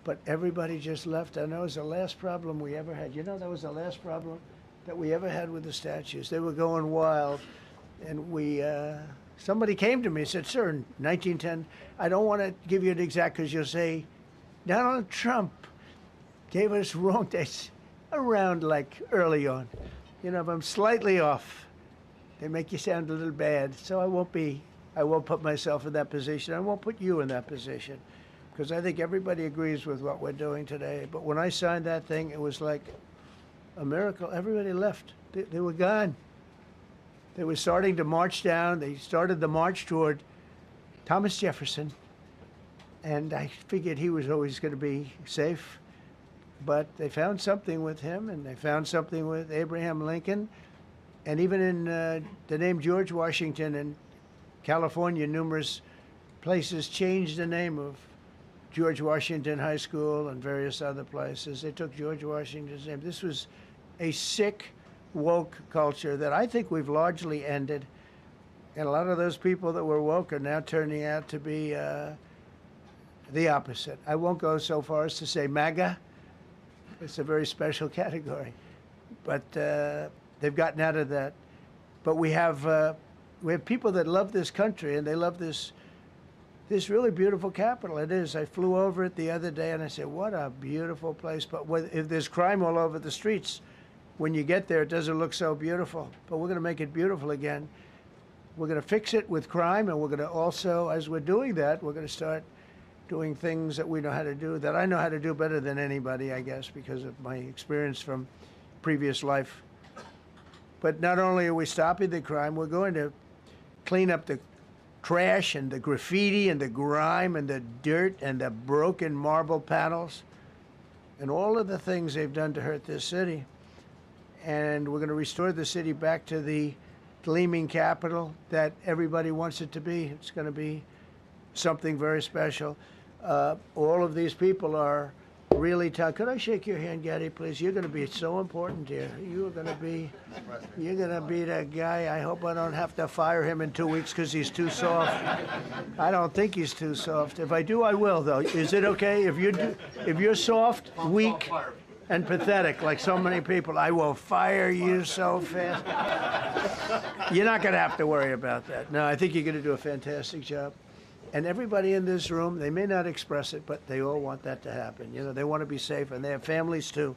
but everybody just left. And that was the last problem we ever had. You know, that was the last problem that we ever had with the statues. They were going wild, and somebody came to me and said, sir, in 1910, I don't want to give you an exact, because you'll say, Donald Trump gave us wrong dates around like early on. You know, if I'm slightly off, they make you sound a little bad. So I won't put myself in that position. I won't put you in that position, because I think everybody agrees with what we're doing today. But when I signed that thing, it was like a miracle. Everybody left. They were gone. They were starting to march down. They started the march toward Thomas Jefferson. And I figured he was always going to be safe. But they found something with him, and they found something with Abraham Lincoln. And even in the name George Washington in California, numerous places changed the name of George Washington High School and various other places. They took George Washington's name. This was a sick, woke culture that I think we've largely ended. And a lot of those people that were woke are now turning out to be the opposite. I won't go so far as to say MAGA. It's a very special category. But they've gotten out of that. But we have people that love this country, and they love this really beautiful capital. It is. I flew over it the other day, and I said, what a beautiful place. But if there's crime all over the streets, when you get there, it doesn't look so beautiful. But we're going to make it beautiful again. We're going to fix it with crime, and we're going to also, as we're doing that, we're going to start doing things that we know how to do, that I know how to do better than anybody, I guess, because of my experience from previous life. But not only are we stopping the crime, we're going to clean up the trash and the graffiti and the grime and the dirt and the broken marble panels and all of the things they've done to hurt this city. And we're going to restore the city back to the gleaming capital that everybody wants it to be. It's going to be something very special. All of these people are really tough. Could I shake your hand, Gaddy, please? You're going to be so important here. You're going to be that guy. I hope I don't have to fire him in 2 weeks because he's too soft. I don't think he's too soft. If I do, I will, though. Is it okay if you're soft, weak, and pathetic, like so many people? I will fire you so fast. You're not going to have to worry about that. No, I think you're going to do a fantastic job. And everybody in this room, they may not express it, but they all want that to happen. You know, they want to be safe, and they have families too.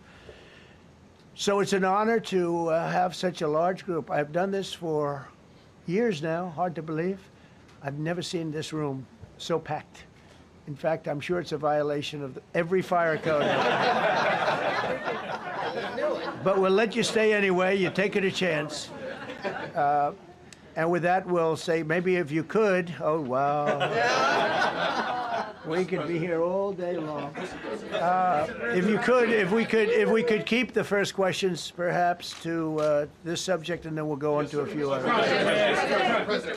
So it's an honor to have such a large group. I've done this for years now, hard to believe. I've never seen this room so packed. In fact, I'm sure it's a violation of every fire code. But we'll let you stay anyway. You're taking a chance. And with that, we'll say, maybe if you could, oh, wow. We could be here all day long. If we could keep the first questions, perhaps, to this subject, and then we'll go on to a few others.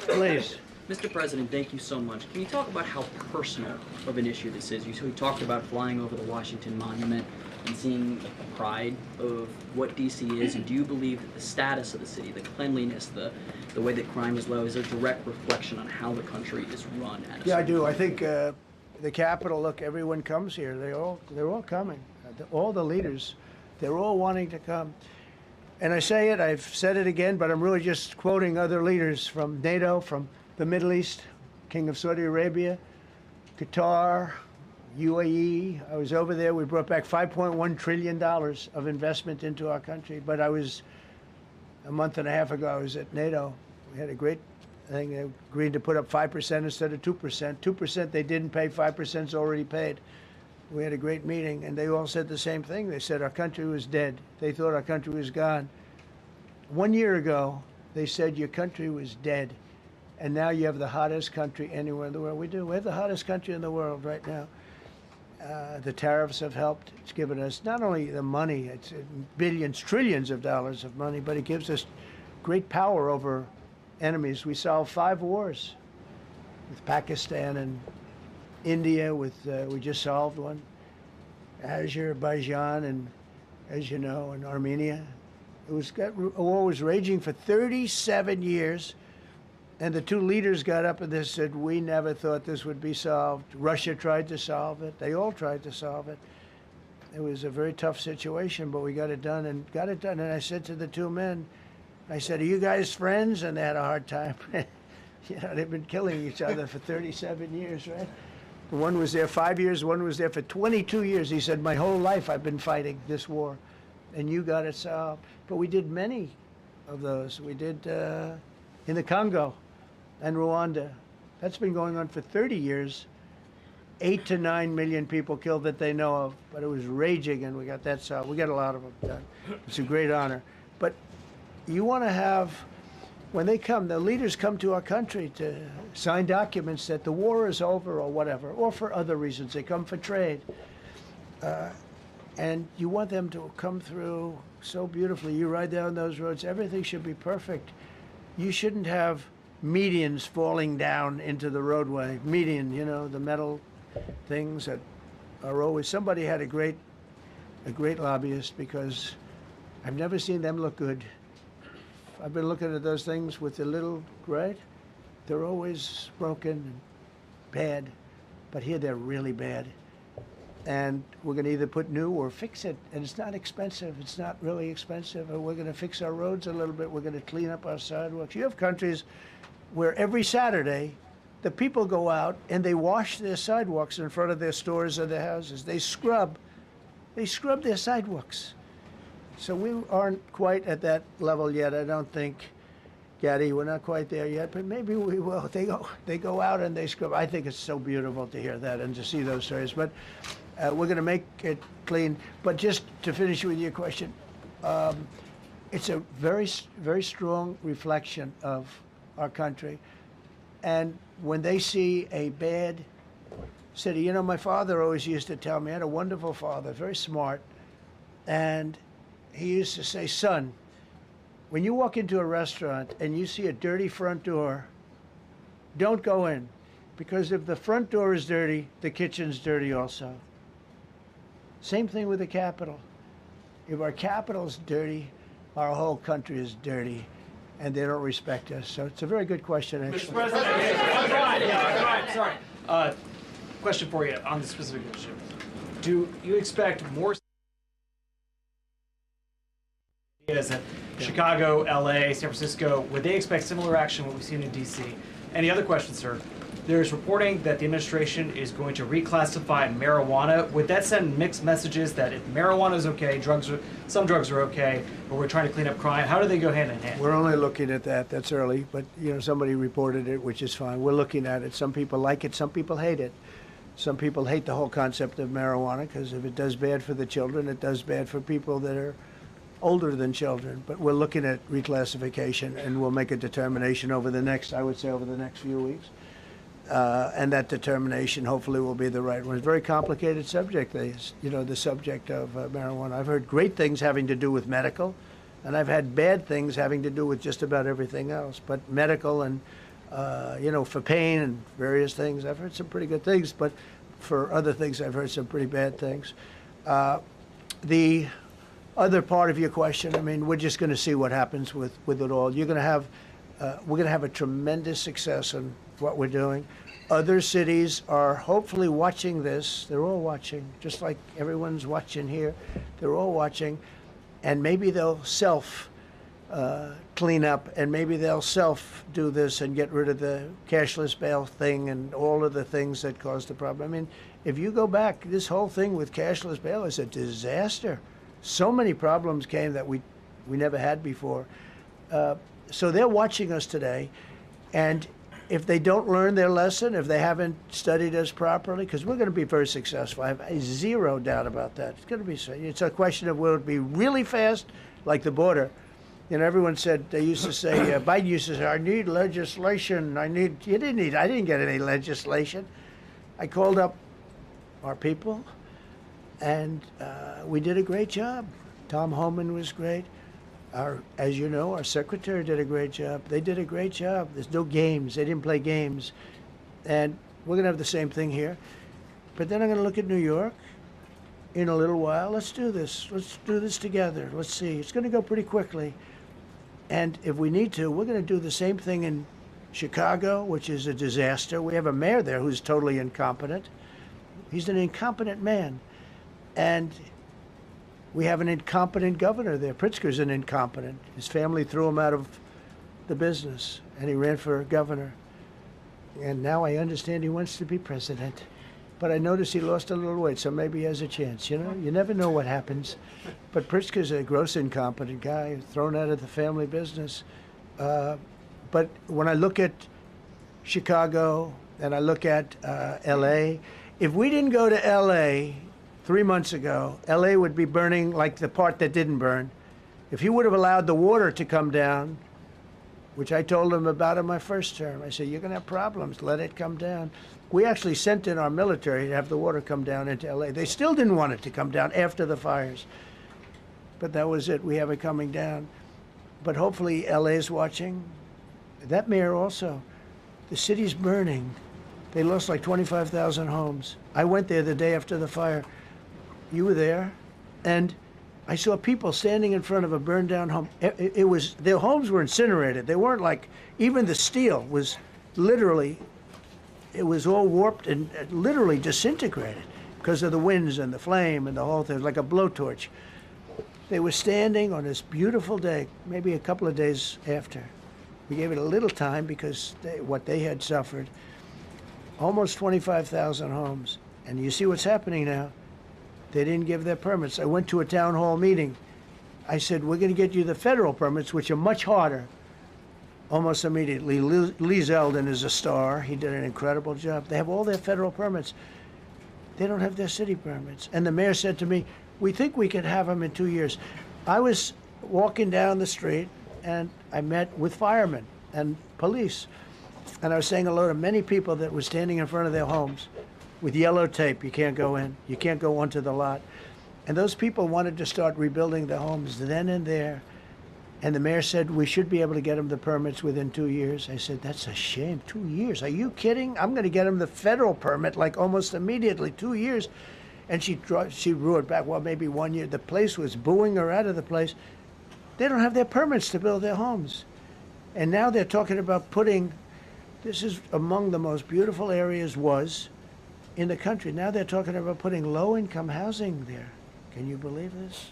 Please. Mr. President, thank you so much. Can you talk about how personal of an issue this is? You talked about flying over the Washington Monument and seeing the pride of what D.C. is, and do you believe that the status of the city, the cleanliness, the way that crime is low, is a direct reflection on how the country is run? Yeah, I do. I think the Capitol, look, everyone comes here. They're all coming. All the leaders, they're all wanting to come. And I say it, I've said it again, but I'm really just quoting other leaders from NATO, from the Middle East, King of Saudi Arabia, Qatar, UAE. I was over there. We brought back $5.1 trillion of investment into our country. But a month and a half ago, I was at NATO. We had a great thing. They agreed to put up 5% instead of 2%. 2% they didn't pay, 5% is already paid. We had a great meeting, and they all said the same thing. They said our country was dead. They thought our country was gone. 1 year ago, they said your country was dead. And now you have the hottest country anywhere in the world. We do. We have the hottest country in the world right now. The tariffs have helped. It's given us not only the money, it's billions, trillions of dollars of money, but it gives us great power over enemies. We solved 5 wars with Pakistan and India. We just solved one. Azerbaijan and, as you know, and Armenia. A war was raging for 37 years. And the 2 leaders got up and they said, we never thought this would be solved. Russia tried to solve it. They all tried to solve it. It was a very tough situation, but we got it done. And I said to the 2 men, I said, are you guys friends? And they had a hard time. You know, they've been killing each other for 37 years, right? One was there 5 years, one was there for 22 years. He said, my whole life I've been fighting this war. and you got it solved. But we did many of those. We did in the Congo and Rwanda. That's been going on for 30 years. 8 to 9 million people killed that they know of, but it was raging, and we got that solved. We got a lot of them done. It's a great honor. But you want to have, when they come, the leaders come to our country to sign documents that the war is over or whatever, or for other reasons. They come for trade. And you want them to come through so beautifully. You ride down those roads, everything should be perfect. You shouldn't have medians falling down into the roadway. Median, you know, the metal things that are always, somebody had a great lobbyist, because I've never seen them look good. I've been looking at those things with the little, right? They're always broken and bad, but here they're really bad. And we're going to either put new or fix it, and it's not expensive. It's not really expensive. And we're going to fix our roads a little bit. We're going to clean up our sidewalks. You have countries where every Saturday the people go out and they wash their sidewalks in front of their stores or their houses. They scrub their sidewalks. So we aren't quite at that level yet, I don't think, Gaddy. We're not quite there yet, but maybe we will. They go out and they scrub. I think it's so beautiful to hear that and to see those stories. But we're going to make it clean. But just to finish with your question, it's a very, very strong reflection of our country. And when they see a bad city, you know, my father always used to tell me, I had a wonderful father, very smart, and he used to say, son, when you walk into a restaurant and you see a dirty front door, don't go in, because if the front door is dirty, the kitchen's dirty also. Same thing with the Capitol. If our Capitol's dirty, our whole country is dirty, and they don't respect us. So it's a very good question, actually. Mr. President, sorry. Question for you on the specific issue. Do you expect more ideas that Chicago, LA, San Francisco, would they expect similar action what we've seen in DC? And the other question, sir, there's reporting that the administration is going to reclassify marijuana. Would that send mixed messages that if marijuana is okay, some drugs are okay, but we're trying to clean up crime? How do they go hand in hand? We're only looking at that. That's early, but you know, somebody reported it, which is fine. We're looking at it. Some people like it, some people hate it. Some people hate the whole concept of marijuana, because if it does bad for the children, it does bad for people that are older than children. But we're looking at reclassification, and we'll make a determination over the next few weeks. And that determination hopefully will be the right one. It's a very complicated subject, the subject of marijuana. I've heard great things having to do with medical, and I've had bad things having to do with just about everything else. But medical and, for pain and various things, I've heard some pretty good things, but for other things, I've heard some pretty bad things. The other part of your question, I mean, we're just going to see what happens with it all. We're going to have a tremendous success in what we're doing. Other cities are hopefully watching this. They're all watching, just like everyone's watching here. They're all watching, and maybe they'll clean up, and maybe they'll do this and get rid of the cashless bail thing and all of the things that caused the problem. I mean, if you go back, this whole thing with cashless bail is a disaster. So many problems came that we never had before. So they're watching us today, and if they don't learn their lesson, if they haven't studied us properly, because we're going to be very successful. I have zero doubt about that. It's going to be. It's a question of will it be really fast, like the border. You know, everyone said, they used to say, Biden used to say, I need legislation. I didn't get any legislation. I called up our people, and we did a great job. Tom Homan was great. As you know, our secretary did a great job. They did a great job. There's no games. They didn't play games. And we're going to have the same thing here. But then I'm going to look at New York in a little while. Let's do this. Let's do this together. Let's see. It's going to go pretty quickly. And if we need to, we're going to do the same thing in Chicago, which is a disaster. We have a mayor there who's totally incompetent. He's an incompetent man. And we have an incompetent governor there. Pritzker's an incompetent. His family threw him out of the business, and he ran for governor. And now I understand he wants to be president. But I noticed he lost a little weight, so maybe he has a chance. You know, you never know what happens. But Pritzker's a gross incompetent guy, thrown out of the family business. But when I look at Chicago and I look at L.A., if we didn't go to L.A. 3 months ago, L.A. would be burning like the part that didn't burn. If he would have allowed the water to come down, which I told him about in my first term, I said, you're going to have problems, let it come down. We actually sent in our military to have the water come down into L.A. They still didn't want it to come down after the fires. But that was it. We have it coming down. But hopefully L.A. is watching. That mayor also. The city's burning. They lost like 25,000 homes. I went there the day after the fire. You were there. And I saw people standing in front of a burned down home. It was, their homes were incinerated. They weren't like, even the steel was literally, it was all warped and literally disintegrated because of the winds and the flame and the whole thing, like a blowtorch. They were standing on this beautiful day, maybe a couple of days after. We gave it a little time because what they had suffered. Almost 25,000 homes. And you see what's happening now. They didn't give their permits. I went to a town hall meeting. I said, we're going to get you the federal permits, which are much harder. Almost immediately. Lee Zeldin is a star. He did an incredible job. They have all their federal permits. They don't have their city permits. And the mayor said to me, we think we can have them in 2 years. I was walking down the street and I met with firemen and police. And I was saying hello to many people that were standing in front of their homes with yellow tape. You can't go in. You can't go onto the lot. And those people wanted to start rebuilding their homes then and there. And the mayor said, we should be able to get them the permits within 2 years. I said, that's a shame. 2 years? Are you kidding? I'm going to get them the federal permit like almost immediately, 2 years. And she roared back, well, maybe 1 year. The place was booing her out of the place. They don't have their permits to build their homes. And now they're talking about putting, this is among the most beautiful areas in the country. Now they're talking about putting low-income housing there. Can you believe this?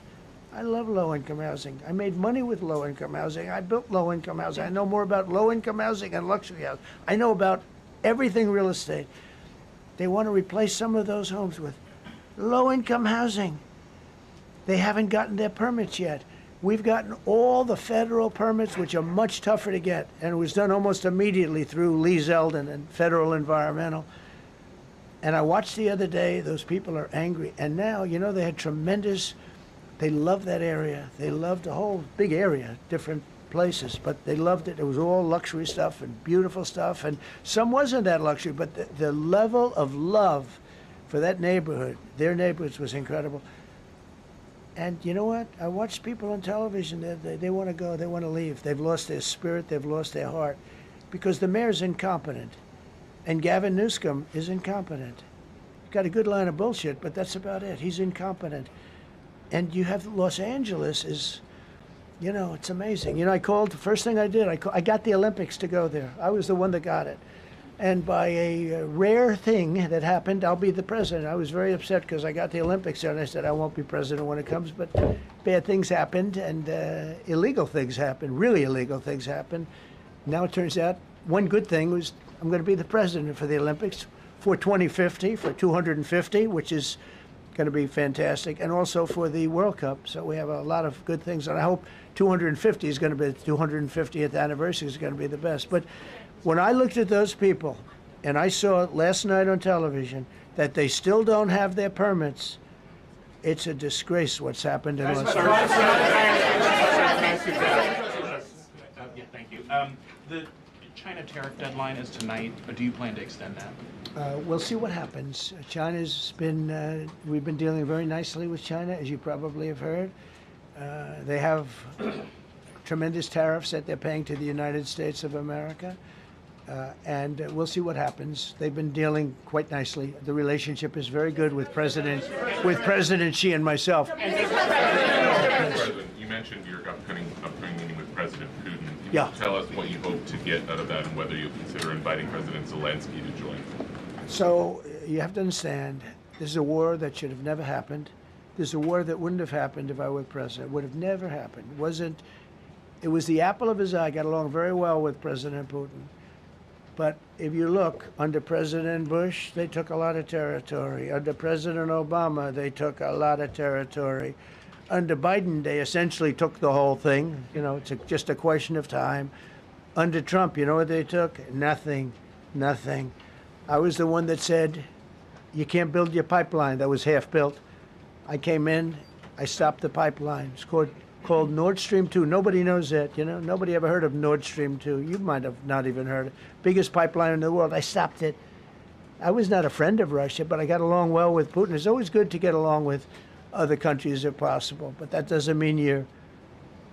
I love low-income housing. I made money with low-income housing. I built low-income housing. I know more about low-income housing and luxury housing. I know about everything real estate. They want to replace some of those homes with low-income housing. They haven't gotten their permits yet. We've gotten all the federal permits, which are much tougher to get, and it was done almost immediately through Lee Zeldin and Federal Environmental. And I watched the other day, those people are angry. And now, you know, they had tremendous, they loved that area. They loved the whole big area, different places, but they loved it. It was all luxury stuff and beautiful stuff. And some wasn't that luxury, but the level of love for that neighborhood, their neighborhoods, was incredible. And you know what? I watched people on television, they want to go, they want to leave. They've lost their spirit, they've lost their heart, because the mayor's incompetent. And Gavin Newsom is incompetent. Got a good line of bullshit, but that's about it. He's incompetent. And you have Los Angeles is, you know, it's amazing. You know, I called, the first thing I did, I got the Olympics to go there. I was the one that got it. And by a rare thing that happened, I'll be the president. I was very upset because I got the Olympics there, and I said, I won't be president when it comes. But bad things happened, and illegal things happened, really illegal things happened. Now it turns out one good thing was I'm going to be the president for the Olympics for 2050, for 250, which is going to be fantastic, and also for the World Cup. So we have a lot of good things, and I hope 250 is going to be, the 250th anniversary is going to be the best. But when I looked at those people, and I saw last night on television that they still don't have their permits, it's a disgrace what's happened in Los Angeles. Thank you. The China tariff deadline is tonight. Do you plan to extend that? We'll see what happens. China's been, we've been dealing very nicely with China, as you probably have heard. They have tremendous tariffs that they're paying to the United States of America. And we'll see what happens. They've been dealing quite nicely. The relationship is very good with President Xi and myself. President, you mentioned your upcoming meeting with President Putin. Can Yeah. you tell us what you hope to get out of that and whether you'll consider inviting President Zelensky to join? So you have to understand, this is a war that should have never happened. This is a war that wouldn't have happened if I were president. It would have never happened. It was the apple of his eye. I got along very well with President Putin. But if you look, under President Bush, they took a lot of territory. Under President Obama, they took a lot of territory. Under Biden, they essentially took the whole thing. You know, it's just a question of time. Under Trump, you know what they took? Nothing, nothing. I was the one that said, you can't build your pipeline. That was half built. I came in, I stopped the pipeline. It's called Nord Stream 2. Nobody knows that, you know. Nobody ever heard of Nord Stream 2. You might have not even heard it. Biggest pipeline in the world. I stopped it. I was not a friend of Russia, but I got along well with Putin. It's always good to get along with other countries if possible, but that doesn't mean you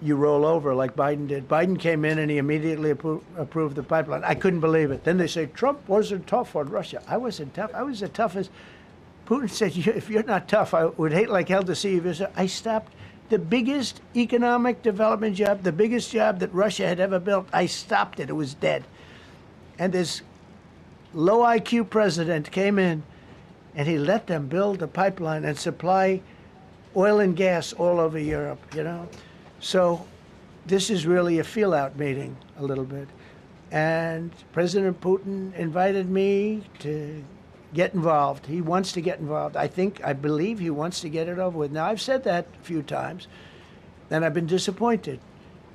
roll over like Biden did. Biden came in and he immediately approved the pipeline. I couldn't believe it. Then they say Trump wasn't tough on Russia. I wasn't tough. I was the toughest. Putin said, if you're not tough, I would hate like hell to see you. I stopped the biggest economic development job, the biggest job that Russia had ever built. I stopped it. It was dead. And this low IQ president came in and he let them build a pipeline and supply oil and gas all over Europe, you know. So this is really a feel-out meeting a little bit. And President Putin invited me to get involved. He wants to get involved. I believe he wants to get it over with. Now, I've said that a few times, and I've been disappointed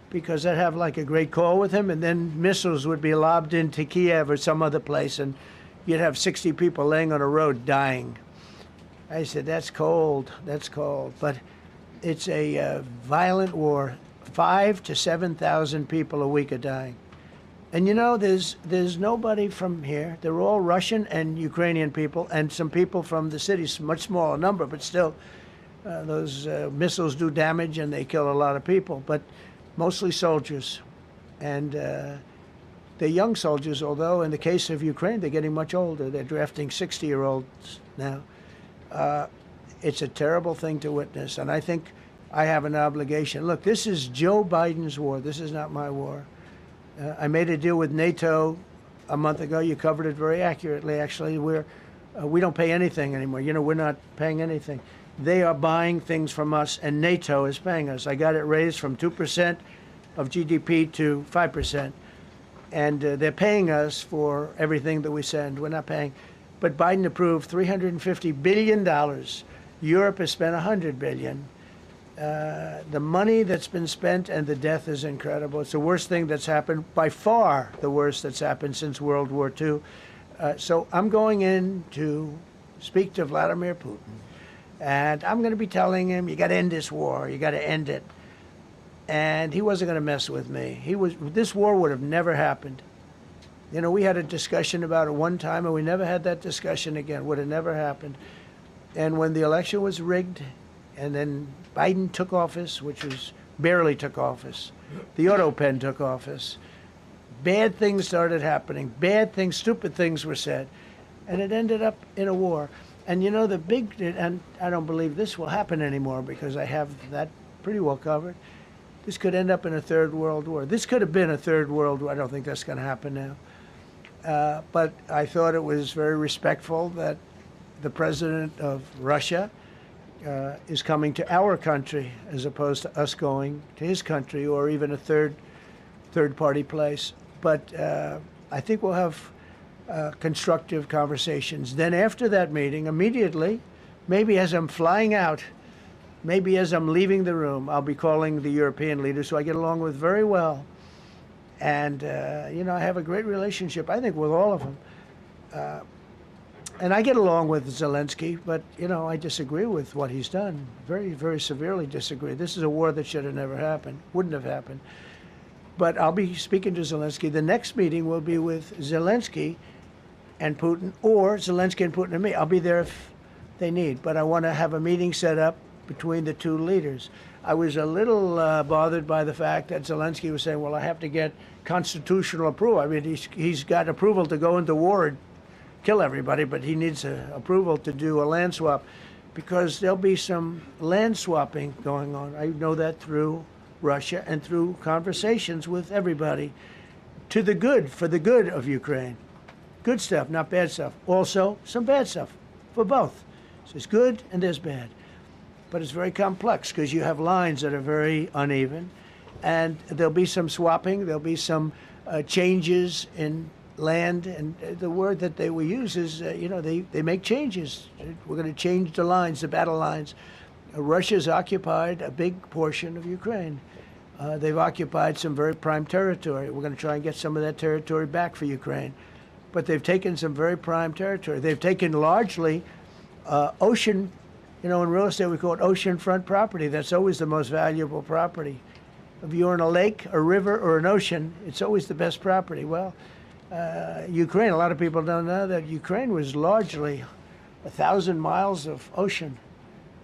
because I'd have like a great call with him, and then missiles would be lobbed into Kiev or some other place, and you'd have 60 people laying on a road dying. I said, that's cold, that's cold. But it's a violent war. 5,000 to 7,000 people a week are dying. And you know, there's nobody from here. They're all Russian and Ukrainian people, and some people from the cities, much smaller number, but still, those missiles do damage and they kill a lot of people, but mostly soldiers. And they're young soldiers, although in the case of Ukraine, they're getting much older. They're drafting 60-year-olds now. It's a terrible thing to witness, and I think I have an obligation. Look, this is Joe Biden's war. This is not my war. I made a deal with NATO a month ago. You covered it very accurately, actually. We don't pay anything anymore. You know, we're not paying anything. They are buying things from us, and NATO is paying us. I got it raised from 2% of GDP to 5%. And they're paying us for everything that we send. We're not paying. But Biden approved $350 billion. Europe has spent $100 billion. The money that's been spent and the death is incredible. It's the worst thing that's happened, by far the worst that's happened since World War II. So I'm going in to speak to Vladimir Putin. And I'm going to be telling him, you got to end this war. You got to end it. And he wasn't going to mess with me. This war would have never happened. You know, we had a discussion about it one time, and we never had that discussion again. Would have never happened. And when the election was rigged, and then Biden took office, which was barely took office, the auto pen took office, bad things started happening. Bad things, stupid things were said. And it ended up in a war. And you know, and I don't believe this will happen anymore because I have that pretty well covered. This could end up in a third world war. This could have been a third world war. I don't think that's going to happen now. But I thought it was very respectful that the president of Russia is coming to our country as opposed to us going to his country or even a third-party place. But I think we'll have constructive conversations. Then after that meeting, immediately, maybe as I'm flying out, maybe as I'm leaving the room, I'll be calling the European leaders who I get along with very well. And, you know, I have a great relationship, I think, with all of them. And I get along with Zelensky, but, you know, I disagree with what he's done. Very, very severely disagree. This is a war that should have never happened, wouldn't have happened. But I'll be speaking to Zelensky. The next meeting will be with Zelensky and Putin, or Zelensky and Putin and me. I'll be there if they need. But I want to have a meeting set up between the two leaders. I was a little bothered by the fact that Zelensky was saying, well, I have to get constitutional approval. I mean, he's got approval to go into war and kill everybody, but he needs approval to do a land swap because there'll be some land swapping going on. I know that through Russia and through conversations with everybody to the good, for the good of Ukraine. Good stuff, not bad stuff. Also, some bad stuff for both. So there's good and there's bad. But it's very complex because you have lines that are very uneven. And there'll be some swapping. There'll be some changes in land, and the word that they will use is, they make changes. We're going to change the lines, the battle lines. Russia's occupied a big portion of Ukraine. They've occupied some very prime territory. We're going to try and get some of that territory back for Ukraine. But they've taken some very prime territory. They've taken largely ocean, in real estate we call it oceanfront property. That's always the most valuable property. If you're in a lake, a river, or an ocean, it's always the best property. Well, Ukraine, a lot of people don't know that Ukraine was largely 1,000 miles of ocean.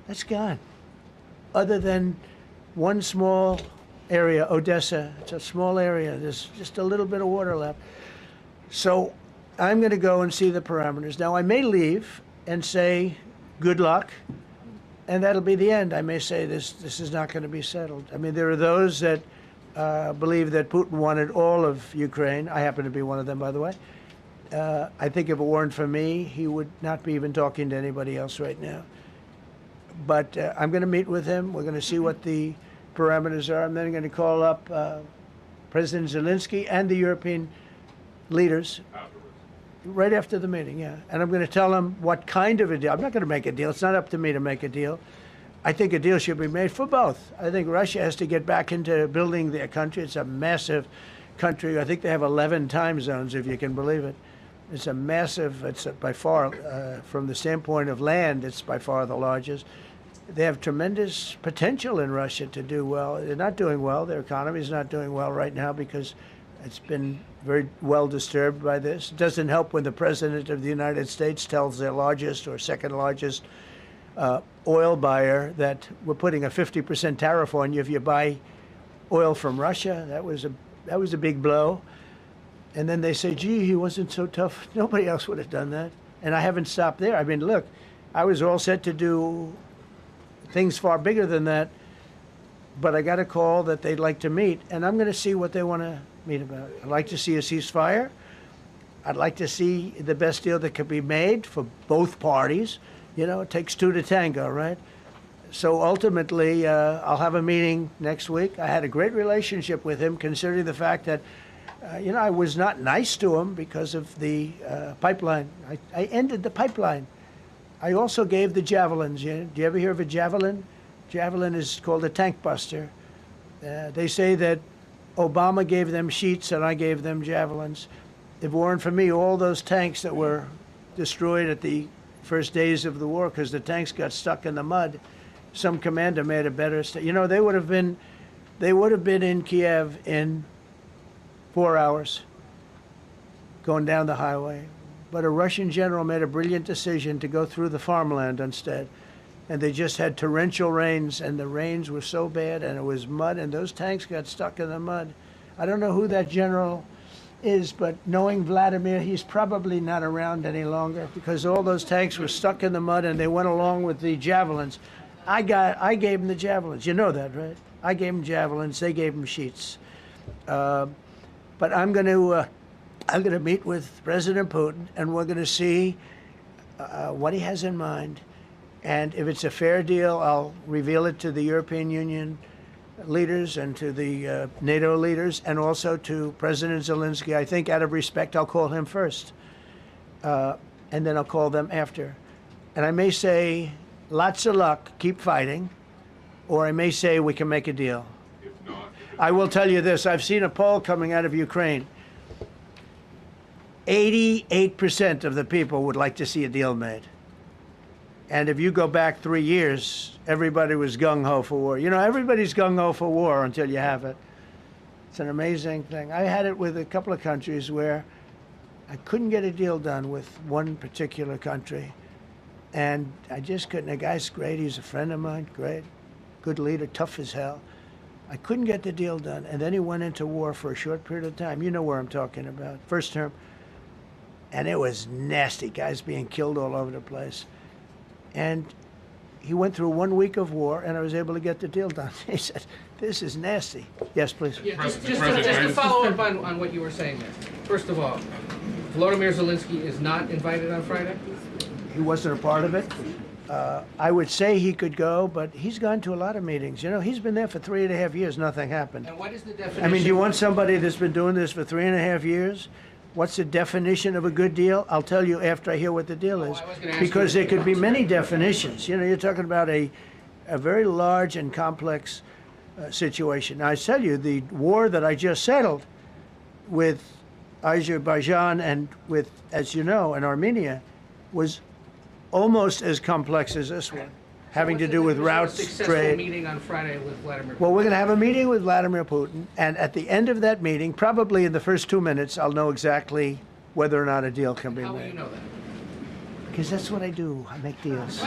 That's gone. Other than one small area, Odessa, it's a small area. There's just a little bit of water left. So I'm going to go and see the parameters. Now, I may leave and say, good luck, and that'll be the end. I may say this is not going to be settled. I mean, there are those that believe that Putin wanted all of Ukraine. I happen to be one of them, by the way. I think if it weren't for me, he would not be even talking to anybody else right now. But I'm going to meet with him. We're going to see what the parameters are. I'm then going to call up President Zelensky and the European leaders right after the meeting, yeah. And I'm going to tell them what kind of a deal. I'm not going to make a deal. It's not up to me to make a deal. I think a deal should be made for both. I think Russia has to get back into building their country. It's a massive country. I think they have 11 time zones, if you can believe it. It's a massive, it's by far, from the standpoint of land, it's by far the largest. They have tremendous potential in Russia to do well. They're not doing well. Their economy is not doing well right now because it's been very well disturbed by this. It doesn't help when the President of the United States tells their largest or second largest oil buyer that we're putting a 50% tariff on you if you buy oil from Russia. That was a big blow. And then they say, gee, he wasn't so tough. Nobody else would have done that. And I haven't stopped there. I mean, look, I was all set to do things far bigger than that, but I got a call that they'd like to meet, and I'm going to see what they want to meet about. I'd like to see a ceasefire. I'd like to see the best deal that could be made for both parties. It takes two to tango, right? So ultimately, I'll have a meeting next week. I had a great relationship with him, considering the fact that I was not nice to him because of the pipeline. I ended the pipeline. I also gave the javelins. Do you ever hear of a javelin? Javelin is called a tank buster. They say that Obama gave them sheets and I gave them javelins. If it weren't for me, all those tanks that were destroyed at the first days of the war because the tanks got stuck in the mud, some commander made a better. They would have been in Kiev in 4 hours going down the highway. But a Russian general made a brilliant decision to go through the farmland instead. And they just had torrential rains, and the rains were so bad, and it was mud, and those tanks got stuck in the mud. I don't know who that general is, but knowing Vladimir, he's probably not around any longer because all those tanks were stuck in the mud, and they went along with the javelins. I gave them the javelins. You know that, right? I gave them javelins. They gave them sheets. But I'm going to meet with President Putin, and we're going to see what he has in mind. And if it's a fair deal, I'll reveal it to the European Union leaders and to the NATO leaders and also to President Zelensky. I think out of respect, I'll call him first. And then I'll call them after. And I may say, lots of luck, keep fighting. Or I may say, we can make a deal. If not, I will tell you this. I've seen a poll coming out of Ukraine. 88% of the people would like to see a deal made. And if you go back 3 years, everybody was gung-ho for war. Everybody's gung-ho for war until you have it. It's an amazing thing. I had it with a couple of countries where I couldn't get a deal done with one particular country. And I just couldn't. The guy's great. He's a friend of mine. Great. Good leader. Tough as hell. I couldn't get the deal done. And then he went into war for a short period of time. You know where I'm talking about. First term. And it was nasty. Guys being killed all over the place. And he went through 1 week of war, and I was able to get the deal done. He said, this is nasty. Yes, please. Yeah, just to follow up on what you were saying there. First of all, Volodymyr Zelensky is not invited on Friday? He wasn't a part of it. I would say he could go, but he's gone to a lot of meetings. He's been there for 3.5 years. Nothing happened. And what is the definition? I mean, do you want somebody that's been doing this for 3.5 years? What's the definition of a good deal? I'll tell you after I hear what the deal is. I was gonna ask Because you- there could be many definitions. You know, you're talking about a very large and complex situation. Now, I tell you, the war that I just settled with Azerbaijan and with, as you know, and Armenia was almost as complex as this one, having to do with routes, Successful trade. meeting on Friday with Vladimir Putin. Well, we're going to have a meeting with Vladimir Putin, and at the end of that meeting, probably in the first 2 minutes, I'll know exactly whether or not a deal can be How will you made. know that? Because that's what I do. I make deals.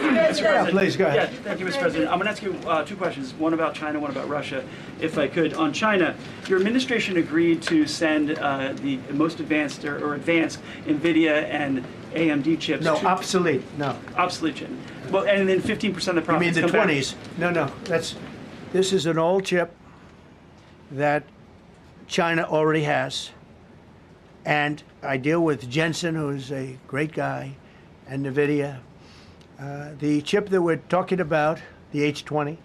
Mr. President. please, go ahead. Yeah, thank you, Mr. President. I'm going to ask you two questions, one about China, one about Russia, if I could. On China, your administration agreed to send the most advanced or advanced NVIDIA and AMD chips. No, to obsolete. No. obsolete chip. Well, and then 15% of the You profits mean the come back. 20s? No. This is an old chip that China already has. And I deal with Jensen, who's a great guy, and NVIDIA. The chip that we're talking about, the H20,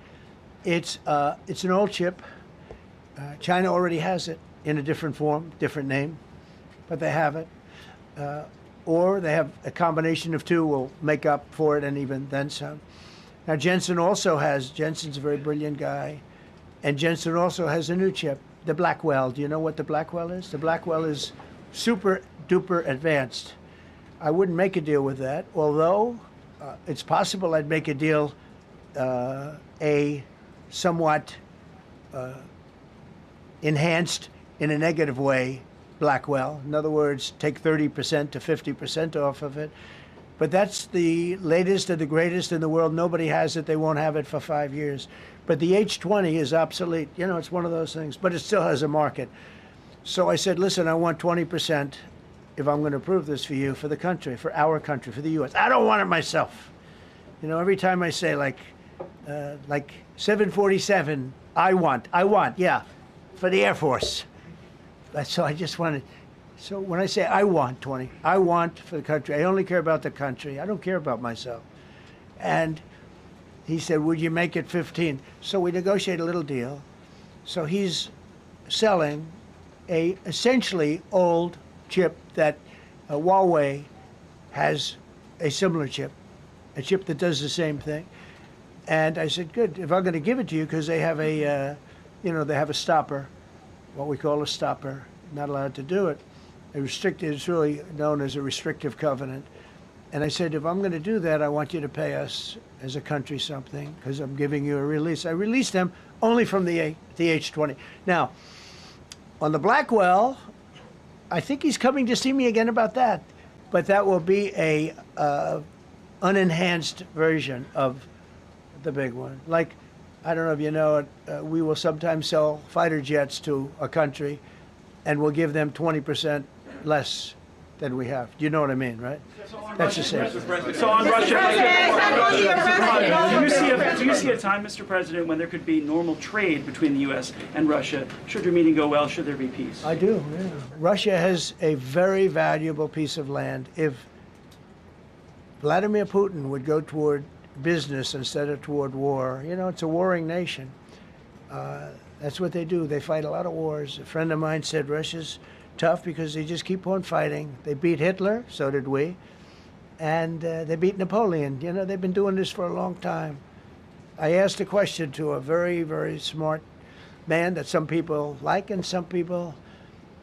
it's an old chip. China already has it in a different form, different name, but they have it. Or they have a combination of two will make up for it and even then some. Now Jensen's a very brilliant guy, and Jensen also has a new chip, the Blackwell. Do you know what the Blackwell is? The Blackwell is super duper advanced. I wouldn't make a deal with that, although it's possible I'd make a deal, a somewhat enhanced in a negative way Blackwell. In other words, take 30% to 50% off of it. But that's the latest and the greatest in the world. Nobody has it. They won't have it for 5 years. But the H20 is obsolete. You know, it's one of those things, but it still has a market. So I said, listen, I want 20% if I'm going to approve this for you, for the country, for our country, for the U.S. I don't want it myself. You know, every time I say like 747, I want, yeah, for the Air Force. So I just wanted, so when I say I want 20, I want for the country. I only care about the country. I don't care about myself. And he said, would you make it 15? So we negotiate a little deal. So he's selling a essentially old chip that Huawei has a similar chip, a chip that does the same thing. And I said, good, if I'm going to give it to you, because they have a, they have a stopper, what we call a stopper, not allowed to do it. It's really known as a restrictive covenant. And I said, if I'm going to do that, I want you to pay us as a country something, because I'm giving you a release. I released them only from the H20. Now, on the Blackwell, I think he's coming to see me again about that. But that will be a unenhanced version of the big one. Like, I don't know if you know it, we will sometimes sell fighter jets to a country, and we'll give them 20% less than we have. You know what I mean, right? That's the same. So on Russia, do you see a time, Mr. President, when there could be normal trade between the U.S. and Russia? Should your meeting go well, should there be peace? I do, yeah. Russia has a very valuable piece of land. If Vladimir Putin would go toward business instead of toward war, you know, it's a warring nation. That's what they do. They fight a lot of wars. A friend of mine said Russia's tough because they just keep on fighting. They beat Hitler, so did we, and they beat Napoleon. You know, they've been doing this for a long time. I asked a question to a very, very smart man that some people like and some people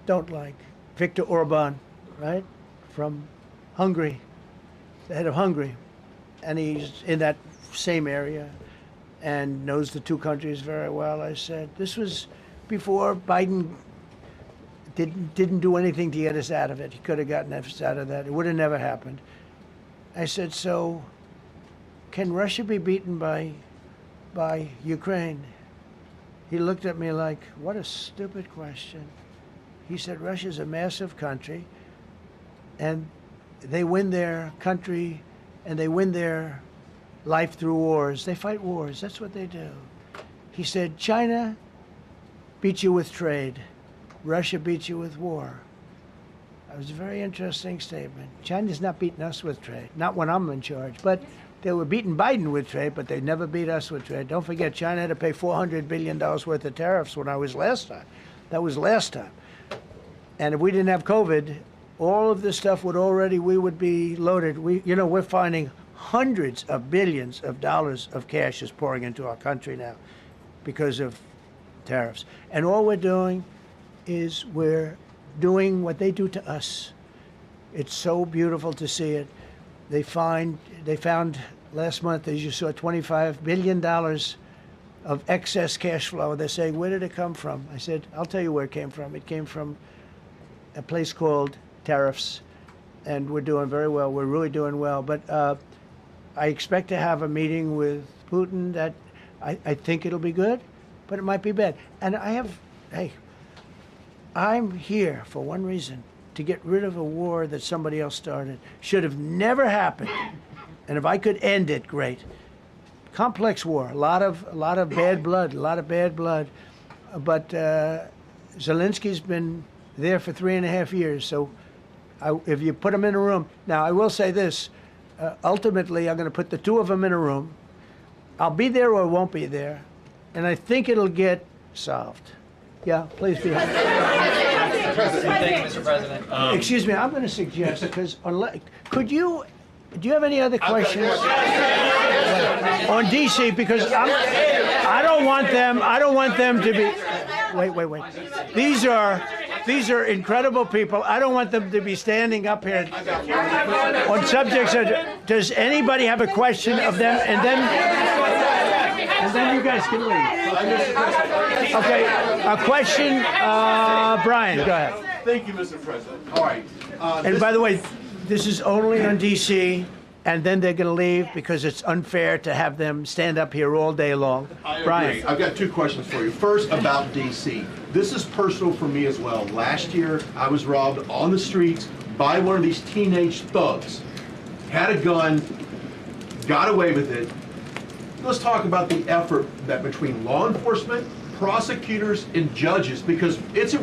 don't like. Viktor Orban, right, from Hungary, the head of Hungary, and he's in that same area and knows the two countries very well. I said, this was before Biden didn't do anything to get us out of it. He could have gotten us out of that. It would have never happened. I said, so can Russia be beaten by Ukraine? He looked at me like, what a stupid question. He said, Russia's a massive country, and they win their country and they win their life through wars. They fight wars. That's what they do. He said, China beats you with trade. Russia beats you with war. That was a very interesting statement. China's not beating us with trade, not when I'm in charge. But they were beating Biden with trade, but they never beat us with trade. Don't forget, China had to pay $400 billion worth of tariffs when I was last time. That was last time. And if we didn't have COVID, all of this stuff we would be loaded. We're finding hundreds of billions of dollars of cash is pouring into our country now because of tariffs. And all we're doing is we're doing what they do to us. It's so beautiful to see it. They found last month, as you saw, $25 billion of excess cash flow. They're saying, where did it come from? I said, I'll tell you where it came from. It came from a place called tariffs, and we're doing very well. We're really doing well. But I expect to have a meeting with Putin that I think it'll be good, but it might be bad. And I'm here for one reason, to get rid of a war that somebody else started. Should have never happened. And if I could end it, great. Complex war, a lot of bad blood, But Zelensky's been there for 3.5 years. So if you put him in a room, now I will say this, ultimately I'm going to put the two of them in a room. I'll be there or won't be there. And I think it'll get solved. Yeah, please be happy. Thank you, Mr. President. Excuse me, I'm going to suggest, because do you have any other questions on DC? Because I don't want them to be. Wait. These are incredible people. I don't want them to be standing up here on subjects. Does anybody have a question of them? And then you guys can leave. Okay, a question, Brian, go ahead. Thank you, Mr. President. All right. And by the way, this is only on DC, and then they're going to leave because it's unfair to have them stand up here all day long. I Brian. agree. I've got two questions for you. First, about DC. This is personal for me as well. Last year, I was robbed on the streets by one of these teenage thugs. Had a gun, got away with it. Let's talk about the effort that between law enforcement, prosecutors, and judges, because it's a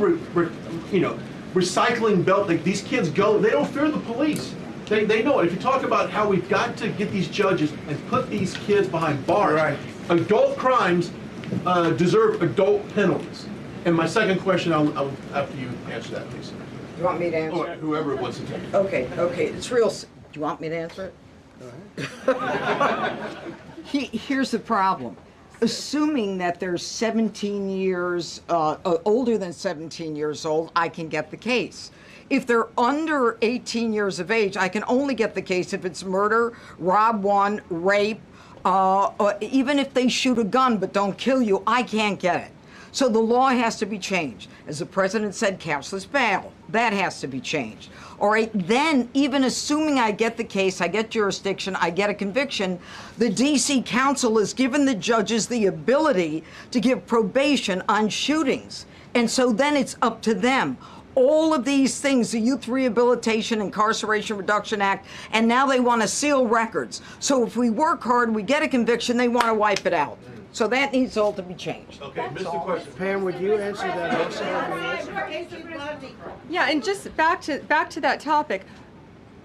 recycling belt. Like, these kids go, they don't fear the police. They know it. If you talk about how we've got to get these judges and put these kids behind bars, right. Adult crimes deserve adult penalties. And my second question, I'll after you answer that, please. Do you want me to answer? Or whoever wants to take it. Okay. It's real. Do you want me to answer it? Go ahead. Here's the problem. Assuming that they're 17 years, older than 17 years old, I can get the case. If they're under 18 years of age, I can only get the case if it's murder, rob one, rape, or even if they shoot a gun but don't kill you, I can't get it. So the law has to be changed. As the president said, cashless bail. That has to be changed. All right, then, even assuming I get the case, I get jurisdiction, I get a conviction, the DC Council has given the judges the ability to give probation on shootings. And so then it's up to them. All of these things, the Youth Rehabilitation Incarceration Reduction Act, and now they want to seal records. So if we work hard, we get a conviction, they want to wipe it out. So that needs all to be changed. Okay, Mr. Question. Pam, would you answer that also? Yeah, and just back to that topic.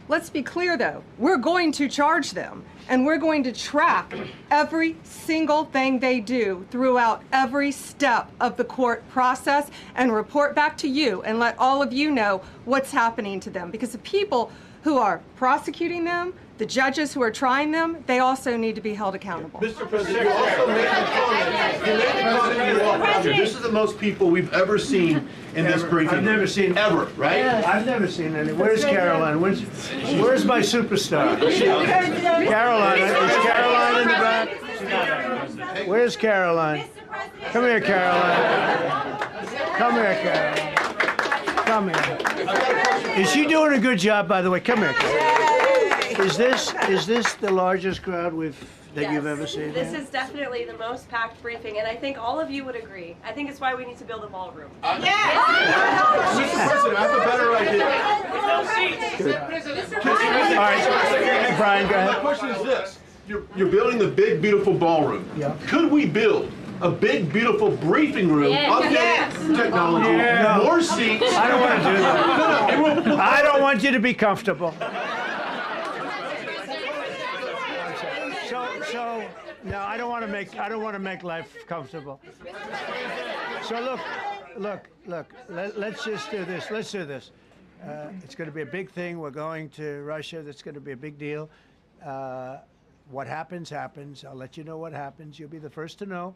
Let's be clear, though. We're going to charge them, and we're going to track every single thing they do throughout every step of the court process and report back to you and let all of you know what's happening to them. Because the people who are prosecuting them, the judges who are trying them, they also need to be held accountable. Mr. President, you also made a comment. You made a comment when you walked out here. This is the most people we've ever seen in this briefing. I've never seen ever, right? Yeah. I've never seen any. Where's Caroline? Where's my superstar? Caroline. Is Caroline in the back? Where's Caroline? Come here, Caroline. Come here, Caroline. Come here. Is she doing a good job, by the way? Come here, Caroline. Is this the largest crowd that you've ever seen? This is definitely the most packed briefing, and I think all of you would agree. I think it's why we need to build a ballroom. Mr. President, I have a better idea. All right, Brian, go ahead. My question is this. You're building the big, beautiful ballroom. Yeah. Could we build a big, beautiful briefing room, updated technology, more seats? I don't want to do that. I don't want you to be comfortable. No, I don't want to make life comfortable. So Let's just do this. Let's do this. It's going to be a big thing. We're going to Russia. That's going to be a big deal. What happens, happens. I'll let you know what happens. You'll be the first to know.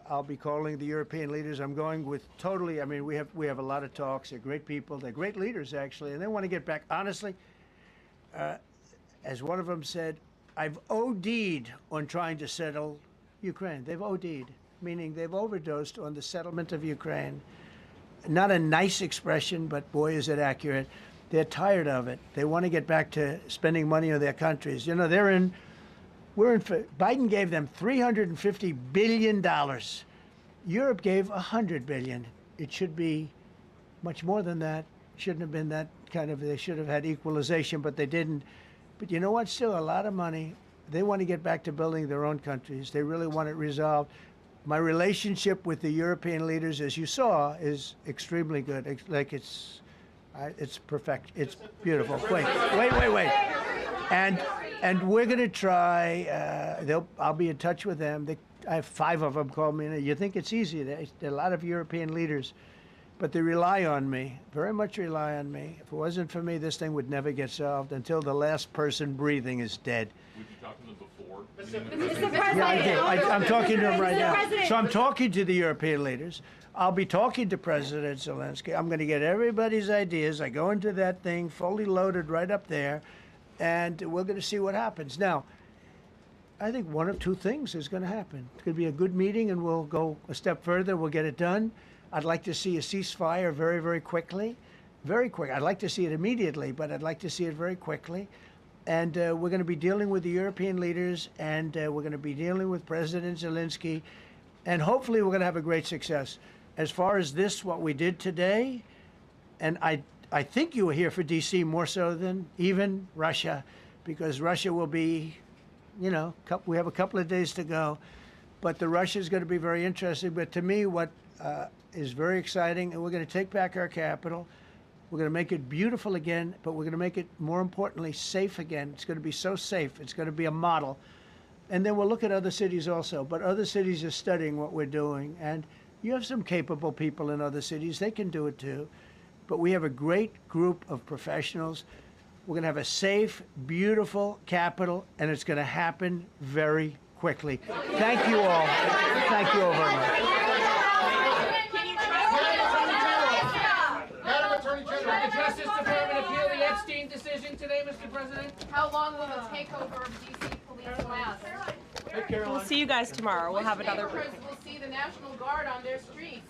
I'll be calling the European leaders. I'm going with totally. I mean, we have a lot of talks. They're great people. They're great leaders, actually, and they want to get back. Honestly, as one of them said, I've OD'd on trying to settle Ukraine. They've OD'd, meaning they've overdosed on the settlement of Ukraine. Not a nice expression, but boy, is it accurate. They're tired of it. They want to get back to spending money on their countries. You know, Biden gave them $350 billion. Europe gave $100 billion. It should be much more than that. Shouldn't have been that kind of, they should have had equalization, but they didn't. But you know what? Still a lot of money. They want to get back to building their own countries. They really want it resolved. My relationship with the European leaders, as you saw, is extremely good. It's perfect. It's beautiful. Wait. And we're going to try. I'll be in touch with them. I have 5 of them call me. You think it's easy? There are a lot of European leaders, but they rely on me. Very much rely on me. If it wasn't for me, this thing would never get solved until the last person breathing is dead. Would you talk to them before? Mr. President. Yeah, I did. I'm talking to them right now. So I'm talking to the European leaders. I'll be talking to President Zelensky. I'm going to get everybody's ideas. I go into that thing fully loaded right up there, and we're going to see what happens. Now, I think one of 2 things is going to happen. It's going to be a good meeting, and we'll go a step further. We'll get it done. I'd like to see a ceasefire very, very quickly. Very quick. I'd like to see it immediately, but I'd like to see it very quickly. And we're going to be dealing with the European leaders, and we're going to be dealing with President Zelensky, and hopefully we're going to have a great success. As far as this, what we did today, and I think you were here for D.C. more so than even Russia, because Russia will be, you know, we have a couple of days to go. But the Russia is going to be very interesting. But to me, what is very exciting, and we're going to take back our capital. We're going to make it beautiful again, but we're going to make it, more importantly, safe again. It's going to be so safe. It's going to be a model. And then we'll look at other cities also. But other cities are studying what we're doing. And you have some capable people in other cities. They can do it too. But we have a great group of professionals. We're going to have a safe, beautiful capital, and it's going to happen very quickly. Thank you all. Thank you all very much. Should the Justice Department appeal the Epstein decision today, Mr. President? How long will the takeover of D.C. police last? We'll see you guys tomorrow. We'll have another briefing. We'll see the National Guard on their streets.